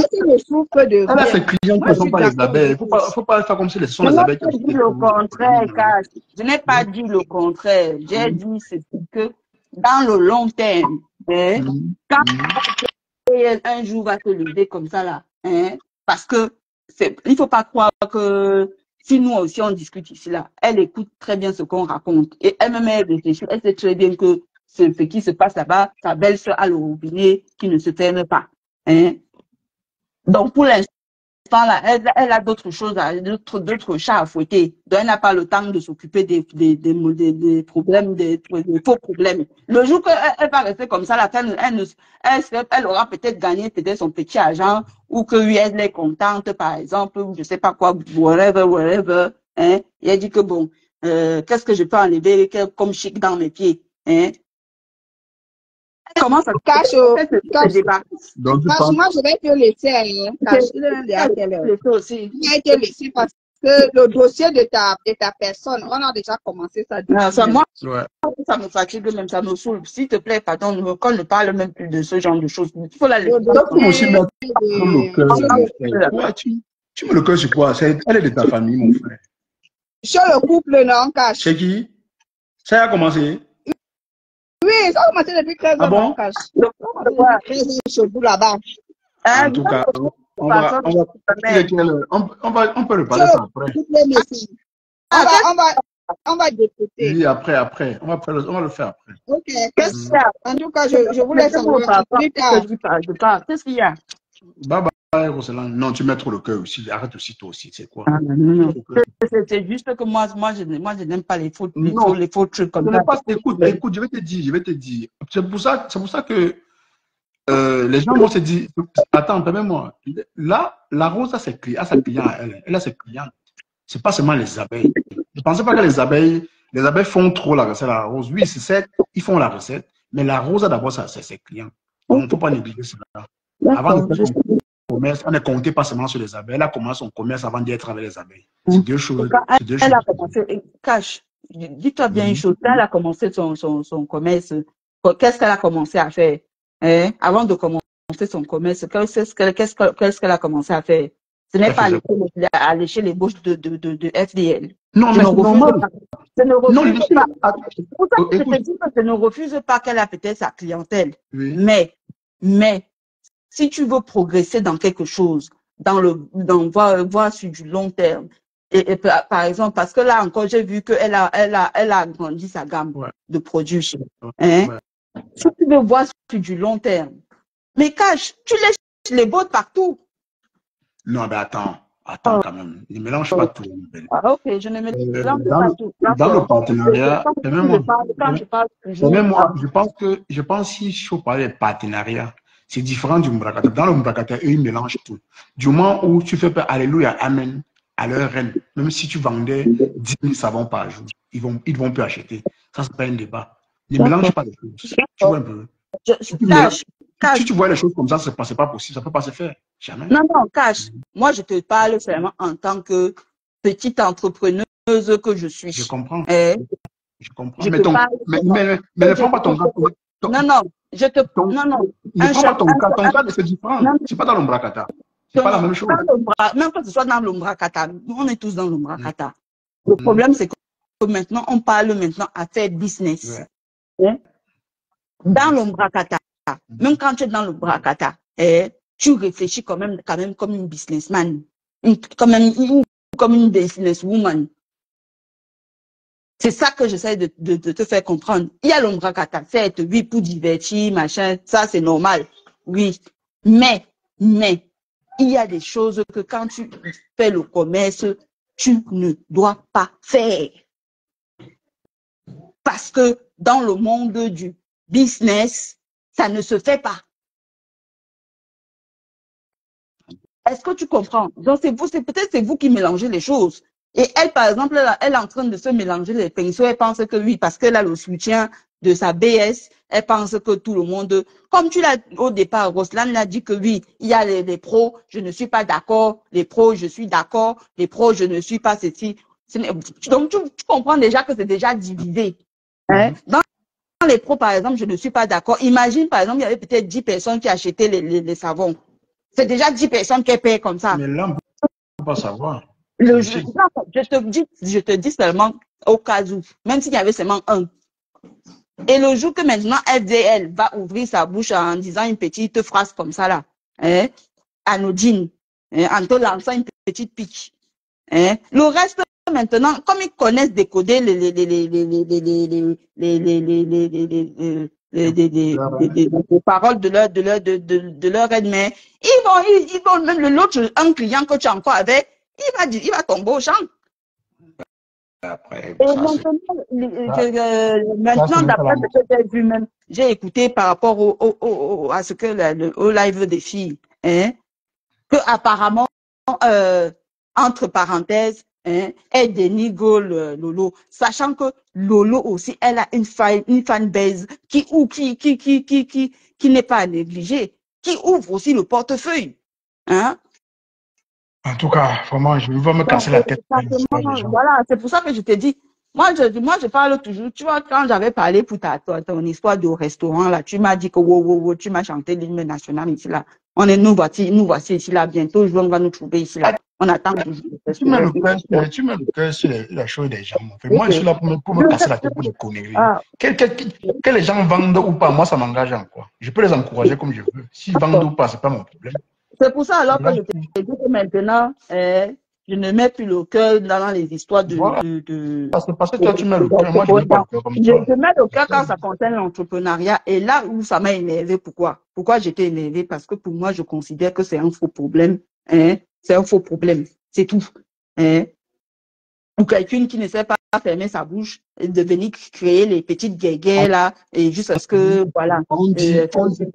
ses clients qui ne sont pas les abeilles. Il ne faut pas faire comme si ce sont les abeilles qui dit le contraire, je n'ai pas dit le contraire. J'ai dit que dans le long terme, quand un jour va se lever comme ça là, parce que il ne faut pas croire que si nous aussi on discute ici là, elle écoute très bien ce qu'on raconte et elle-même elle réfléchit, elle sait très bien que ce qui se passe là-bas, sa belle-sœur a le robinet qui ne se ferme pas. Donc, pour l'instant, là, elle a d'autres choses, d'autres chats à fouetter. Donc, elle n'a pas le temps de s'occuper des problèmes, des faux problèmes. Le jour qu'elle va rester comme ça, la femme, elle aura peut-être gagné son petit argent ou que oui, elle est contente, par exemple, ou je sais pas quoi, whatever. Et elle dit que bon, qu'est-ce que je peux enlever comme chic dans mes pieds, Comment ça cache ce débat? Donc, moi, je vais te laisser. Je vais te laisser parce que le dossier de ta personne, on a déjà commencé ça. Moi, ça me fatigue même, ça me saoule. S'il te plaît, pardon, qu'on ne parle même plus de ce genre de choses. Il faut la laisser. Tu mets le cœur sur quoi? Elle est de ta famille, mon frère. Sur le couple, non, cache. C'est qui? Ça a commencé? Oui, ça a commencé depuis 13 ans. Ah bon? Là-bas. En tout cas, on peut reparler ça après. On va députer. Oui, après. On va le faire après. Ok. Qu'est-ce qu'il y a? En tout cas, je vous laisse savoir plus tard. Qu'est-ce qu'il y a? Bye bye, Roselyne. Non, tu mets trop le cœur aussi. Arrête aussi, toi aussi. C'est quoi? Non. C'est juste que moi, je n'aime pas les faux trucs comme ça. Écoute, je vais te dire. C'est pour ça que les gens vont se dire, attends, permets-moi. Là, la Rose a ses clients à elle. Elle a ses clients. C'est pas seulement les abeilles. Ne pensez pas que les abeilles font trop la recette à la Rose. Oui, c'est ça, ils font la recette. Mais la Rose a d'abord ses clients. Donc, il ne faut pas négliger cela. Avant de faire son commerce, on ne comptait pas seulement sur les abeilles. Elle a commencé son commerce avant d'être avec les abeilles. C'est deux choses. Elle a commencé, cache. Dis-toi bien une chose. Elle a commencé son commerce. Qu'est-ce qu'elle a commencé à faire? Avant de commencer son commerce, qu'est-ce qu'elle a commencé à faire? Ce n'est pas à lécher les bouches de FDL. Non, mais je ne refuse pas qu'elle a peut-être sa clientèle. Oui. Mais, si tu veux progresser dans quelque chose, voir sur du long terme, et par exemple, parce que là encore, j'ai vu qu'elle a agrandi sa gamme de produits. Si tu veux voir sur du long terme. Mais Cash, tu laisses les bottes partout. Non, mais attends quand même. Ne mélange pas tout. Ah, ok, je ne mélange pas tout. Dans le partenariat, Quand je parle toujours. moi, je pense qu'il faut parler de partenariat. C'est différent du Mbrakata. Dans le Mbrakata, eux, ils mélangent tout. Du moment où tu fais pas Alléluia, Amen à leur reine, même si tu vendais 10 000 savons par jour, ils vont plus acheter. Ça, c'est pas un débat. Ne mélange pas les choses. Tu vois un peu. Si tu vois les choses comme ça, c'est pas possible. Ça peut pas se faire. Jamais. Non, Cash. Moi, je te parle vraiment en tant que petite entrepreneuse que je suis. Je comprends. Je comprends. Mais ne prends pas ton cas. Non, je te... Non. Ne prends pas ton cas. Ton cas, c'est différent. C'est pas dans l'Ombrakata. C'est pas la même chose. Même que ce soit dans l'Ombrakata, on est tous dans l'Ombrakata. Le problème, c'est que maintenant, on parle maintenant à faire business. Ouais. Dans l'Ombrakata, même quand tu es dans l'Ombrakata, tu réfléchis quand même comme une businessman, comme une businesswoman. C'est ça que j'essaie de te faire comprendre. Il y a l'Ombrakata, certes, oui, pour divertir, machin, ça c'est normal, oui. Mais, il y a des choses que quand tu fais le commerce, tu ne dois pas faire. Parce que dans le monde du business, ça ne se fait pas. Est-ce que tu comprends? Donc, peut-être c'est vous qui mélangez les choses. Et elle, par exemple, elle est en train de se mélanger les pinceaux. Elle pense que oui, parce qu'elle a le soutien de sa BS, elle pense que tout le monde, comme tu l'as au départ, Roslan l'a dit que oui, il y a les pros, je ne suis pas d'accord, les pros, je suis d'accord, les pros, je ne suis pas ceci. Donc, tu comprends déjà que c'est déjà divisé. Hein? Dans les pros, par exemple, je ne suis pas d'accord. Imagine, par exemple, il y avait peut-être 10 personnes qui achetaient les savons. C'est déjà 10 personnes qui paient comme ça. Mais là, on ne peut pas savoir. Je te dis seulement au cas où, même s'il y avait seulement un. Et le jour que maintenant FDL va ouvrir sa bouche en disant une petite phrase comme ça là, anodine, en te lançant une petite pique. Le reste maintenant, comme ils connaissent décoder les paroles de leur aide-main, ils vont même l'autre, un client que tu as encore avec, il va tomber au champ. Après, et maintenant, d'après ce que j'ai vu même, j'ai écouté par rapport à ce que au live des filles, que apparemment, entre parenthèses, elle dénigre Lolo, sachant que Lolo aussi, elle a une fanbase qui n'est pas à négliger, qui ouvre aussi le portefeuille. En tout cas, vraiment, je ne vais pas me casser la tête. Voilà, c'est pour ça que je te dis, moi, je parle toujours. Tu vois, quand j'avais parlé pour ton histoire de restaurant, là, tu m'as dit que wow, tu m'as chanté l'hymne national ici, là. Nous voici ici, là, bientôt, on va nous trouver ici, là. On attend toujours. Tu mets le cœur sur la chose des gens. En fait. Moi, je suis là pour me casser la tête pour les conneries. Que les gens vendent ou pas, moi, ça m'engage en quoi. Je peux les encourager comme je veux. S'ils vendent ou pas, ce n'est pas mon problème. C'est pour ça alors que je t'ai dit que maintenant, je ne mets plus le cœur dans les histoires de... Voilà. Parce que toi, tu mets le cœur, moi, je ne mets pas le cœur comme ça. Je mets le cœur quand ça concerne l'entrepreneuriat. Et là où ça m'a énervé, pourquoi j'étais énervé? Parce que pour moi, je considère que c'est un faux problème. C'est un faux problème. C'est tout. Ou quelqu'un qui ne sait pas fermer sa bouche, de venir créer les petites guéguerres là, et juste à ce que, voilà. On dit,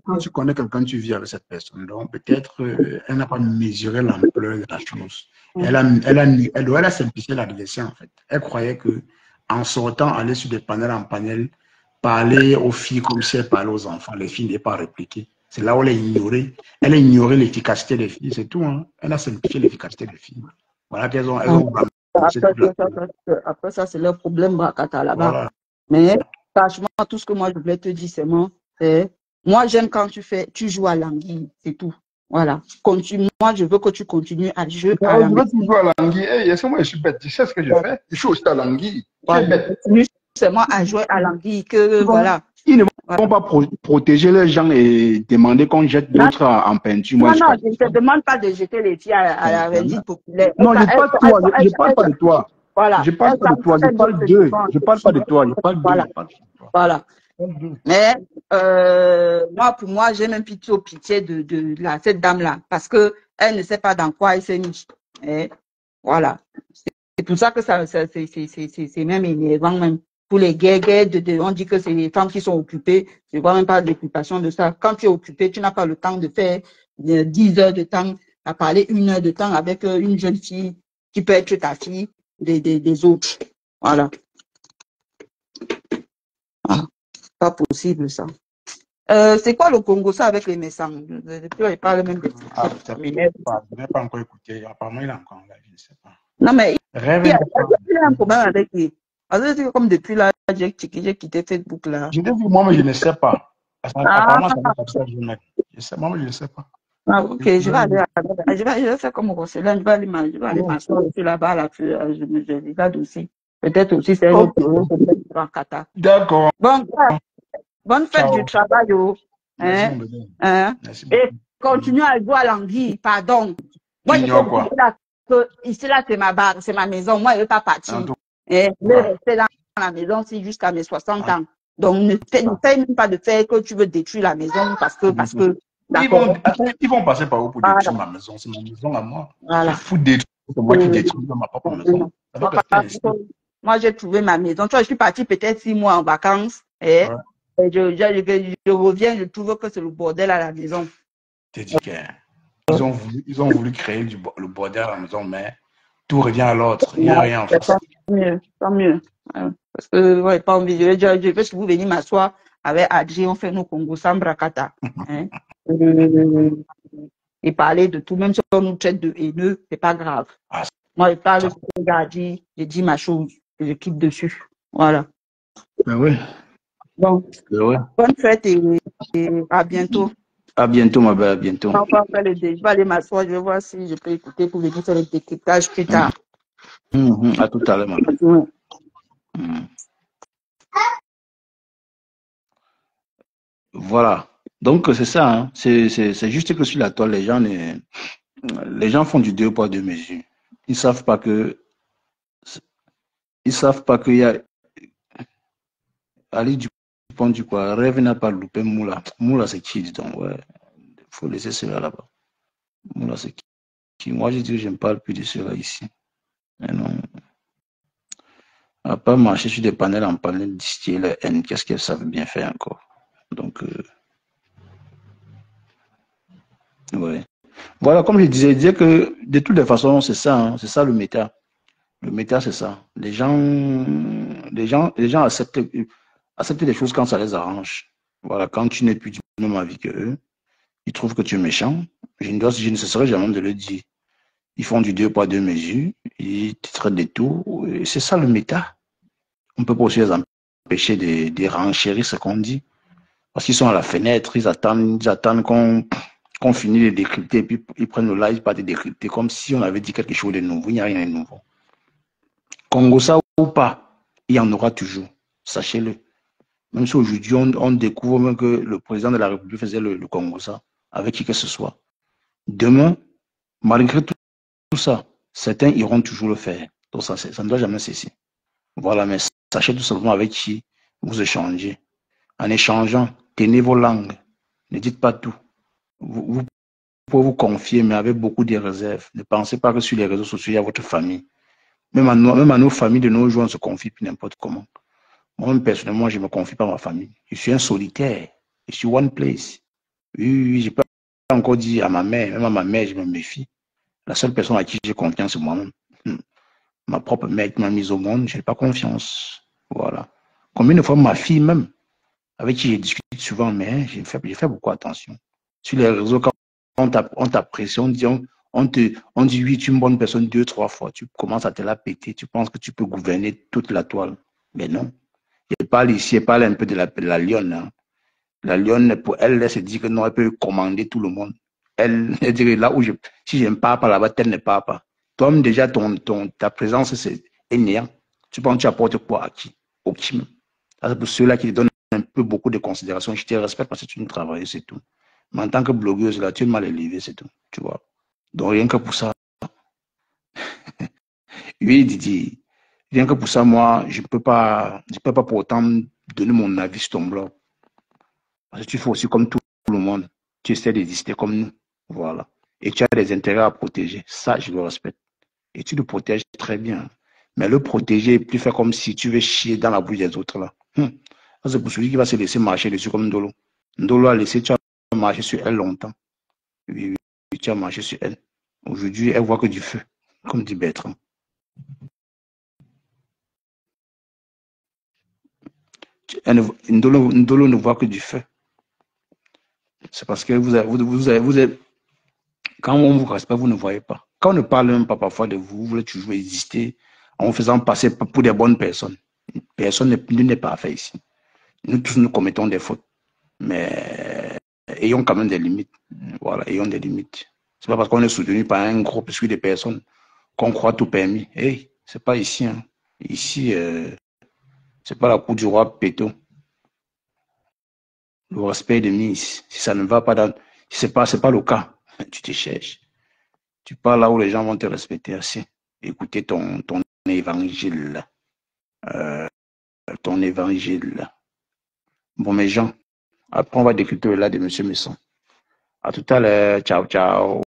quand tu connais quelqu'un, tu vis avec cette personne. Donc, peut-être, elle n'a pas mesuré l'ampleur de la chose. Elle a simplifié la direction, en fait. Elle croyait que, en sortant, aller sur des panels en panel, parler aux filles comme si elle parlait aux enfants. Les filles n'étaient pas répliquées. C'est là où elle a ignoré. Elle a ignoré l'efficacité des filles, c'est tout. Hein. Elle a simplifié l'efficacité des filles. Voilà qu'elles ont Après ça, c'est leur problème, Brakata, là-bas. Voilà. Mais, franchement, tout ce que moi, je voulais te dire, c'est moi, j'aime quand tu joues à l'anguille, c'est tout. Voilà. Moi, je veux que tu continues à jouer à l'anguille. Je veux que tu joues à l'anguille. Est-ce que moi, je suis bête? Tu sais ce que je fais? Je suis aussi à l'anguille. Seulement à jouer à l'anguille que, voilà. Ils ne vont pas protéger les gens et demander qu'on jette d'autres en peinture. Non, je ne te demande pas de jeter les filles à la rendite populaire. Non, je ne parle pas de toi. Voilà. Je parle pas de toi, je parle d'eux. Je ne parle pas de toi, je parle d'eux. Voilà. Mais moi, pour moi, j'ai même plutôt pitié de cette dame-là, parce que elle ne sait pas dans quoi elle s'est mise. Et voilà. C'est pour ça que c'est même énervant même. Pour les guerres, on dit que c'est les femmes qui sont occupées. Je ne vois même pas d'occupation de ça. Quand tu es occupé, tu n'as pas le temps de faire 10 heures de temps, à parler 1 heure de temps avec une jeune fille qui peut être ta fille des autres. Voilà. Ah, pas possible ça. C'est quoi le Congo ça avec les Messang? Depuis, on parle même de ça. Ah, je n'ai pas encore écouté. Apparemment, il est encore là, je ne sais pas. Non, mais Rêve il y a un problème avec lui. Parce que comme depuis là, j'ai quitté Facebook là. Je dis moi, mais je ne sais pas. Ah, Apparemment, ça va comme ça, je sais, moi, mais je ne sais pas. ah, ok, je vais faire comme Rosselin, je vais aller m'asseoir aussi là-bas, là, puis, je regarde aussi. Peut-être aussi c'est un autre bureau, peut-être en Qatar. D'accord. Bon, bonne fête Ciao. du travail, oh. Merci, Hein? mon bébé. Hein? Merci Et beaucoup. continue à jouer à l'anguille, pardon. Moi, je Ignore quoi? ici, là, c'est ma barre, c'est ma maison. Moi, je ne veux pas partir. En tout Je vais cas. rester dans la maison jusqu'à mes 60 ans. Donc, ne fais même pas de faire que tu veux détruire la maison parce que Ils vont passer par où pour détruire ma maison? C'est ma maison à moi. Voilà. C'est fou de détruire. C'est moi qui détruis ma propre maison. Ça va rester ainsi. Moi, j'ai trouvé ma maison. Tu vois, je suis partie peut-être 6 mois en vacances. Et je reviens, je trouve que c'est le bordel à la maison. T'es dit qu'ils ont voulu créer le bordel à la maison, mais tout revient à l'autre. Il n'y a rien en face. Tant mieux. Parce que ouais, pas envie. Je vais vous venir m'asseoir avec Adji, on fait nos Congo sans bracata. Hein? Et parler de tout, même si on nous traite de haineux, c'est pas grave. Ah, moi, je parle de Adji, je dis ma chose, et je quitte dessus. Voilà. Ben oui. Bon, bonne fête et à bientôt. À bientôt, ma belle, à bientôt. Je vais aller m'asseoir, je vais voir si je peux écouter pour venir faire le décryptage plus tard. À tout à l'heure, ma belle. Voilà. Donc, c'est ça. Hein. C'est juste que sur la toile, les gens font du 2 poids 2 mesures. Ils savent pas qu'il y a Ali Dupont du quoi. Rêve n'a pas loupé Moula. Moula, c'est qui, dis donc? Ouais. Faut laisser cela là-bas. Moula, c'est qui? Moi, je dis que je ne parle plus de cela ici. Mais non. À part marcher sur des panels en panel, distiller la haine, qu'est-ce qu'elles savent bien faire encore? Donc, ouais. Voilà, comme je disais que de toutes les façons, c'est ça, hein, c'est ça le méta. Le méta, c'est ça. Les gens acceptent les choses quand ça les arrange. Voilà, quand tu n'es plus du même avis que eux, ils trouvent que tu es méchant. Je ne cesserai jamais de le dire. Ils font du 2 poids 2 mesures, ils te traitent de tout. C'est ça le méta. On peut pas aussi les empêcher de renchérir ce qu'on dit. Parce qu'ils sont à la fenêtre, ils attendent qu'on finisse de décrypter, puis ils prennent le live pas de décrypter, comme si on avait dit quelque chose de nouveau. Il n'y a rien de nouveau. Congo ça ou pas, il y en aura toujours. Sachez-le. Même si aujourd'hui on découvre même que le président de la République faisait le Congo ça, avec qui que ce soit. Demain, malgré tout ça, certains iront toujours le faire. Donc ça ne doit jamais cesser. Voilà, mais sachez tout simplement avec qui vous échangez. En échangeant, tenez vos langues. Ne dites pas tout. Vous pouvez vous confier, mais avec beaucoup de réserves. Ne pensez pas que sur les réseaux sociaux, il y a votre famille. Même à nos familles de nos jours, on se confie plus n'importe comment. Moi, personnellement, je ne me confie pas à ma famille. Je suis un solitaire. Je suis one place. Oui, je n'ai pas encore dit à ma mère. Même à ma mère, je me méfie. La seule personne à qui j'ai confiance, c'est moi-même. Ma propre mère qui m'a mise au monde, je n'ai pas confiance. Voilà. Combien de fois ma fille même, avec qui je discute souvent, mais j'ai fait beaucoup attention. Sur les réseaux, quand on t'apprécie, on dit oui, tu es une bonne personne 2, 3 fois. Tu commences à te la péter. Tu penses que tu peux gouverner toute la toile. Mais non. Elle parle ici, elle parle un peu de la lionne. Hein. La lionne, pour elle, elle se dit que non, elle peut commander tout le monde. Elle dirait là où si je ne pars pas là-bas, elle ne part pas. Toi-même, déjà, ta présence, c'est néant. Tu penses que tu apportes quoi à qui? Au qui même. C'est pour ceux-là qui te donnent un peu beaucoup de considération. Je te respecte parce que tu ne travailles, c'est tout. Mais en tant que blogueuse, là, tu es mal élevé, c'est tout. Tu vois. Donc, rien que pour ça. Oui, Didi. Rien que pour ça, moi, je peux pas pour autant donner mon avis sur ton blog. Parce que tu fais aussi comme tout le monde. Tu essaies d'exister comme nous. Voilà. Et tu as des intérêts à protéger. Ça, je le respecte. Et tu le protèges très bien. Mais le protéger et puis faire comme si tu veux chier dans la bouche des autres là. Ça, c'est pour celui qui va se laisser marcher dessus comme Ndolo. Ndolo a laissé, tu as marché sur elle longtemps. Oui, oui, tu as marché sur elle. Aujourd'hui, elle voit que du feu, comme dit Bertrand. Ndolo ne voit que du feu. C'est parce que vous êtes, quand on vous respecte, vous ne voyez pas. Quand on ne parle même pas parfois de vous, vous voulez toujours exister en vous faisant passer pour des bonnes personnes. Personne n'est parfait ici. Nous tous, nous commettons des fautes. Mais ayons quand même des limites. Voilà, ayons des limites. C'est pas parce qu'on est soutenu par un groupe de personnes qu'on croit tout permis. Hey, c'est pas ici. Hein. Ici, c'est pas la cour du roi Péto. Le respect de mise. Si ça ne va pas dans, si c'est pas le cas, tu te cherches. Tu pars là où les gens vont te respecter assez. Écoutez ton évangile. Ton évangile. Bon, mes gens, après on va décrypter là de M. Messon. À tout à l'heure. Ciao, ciao.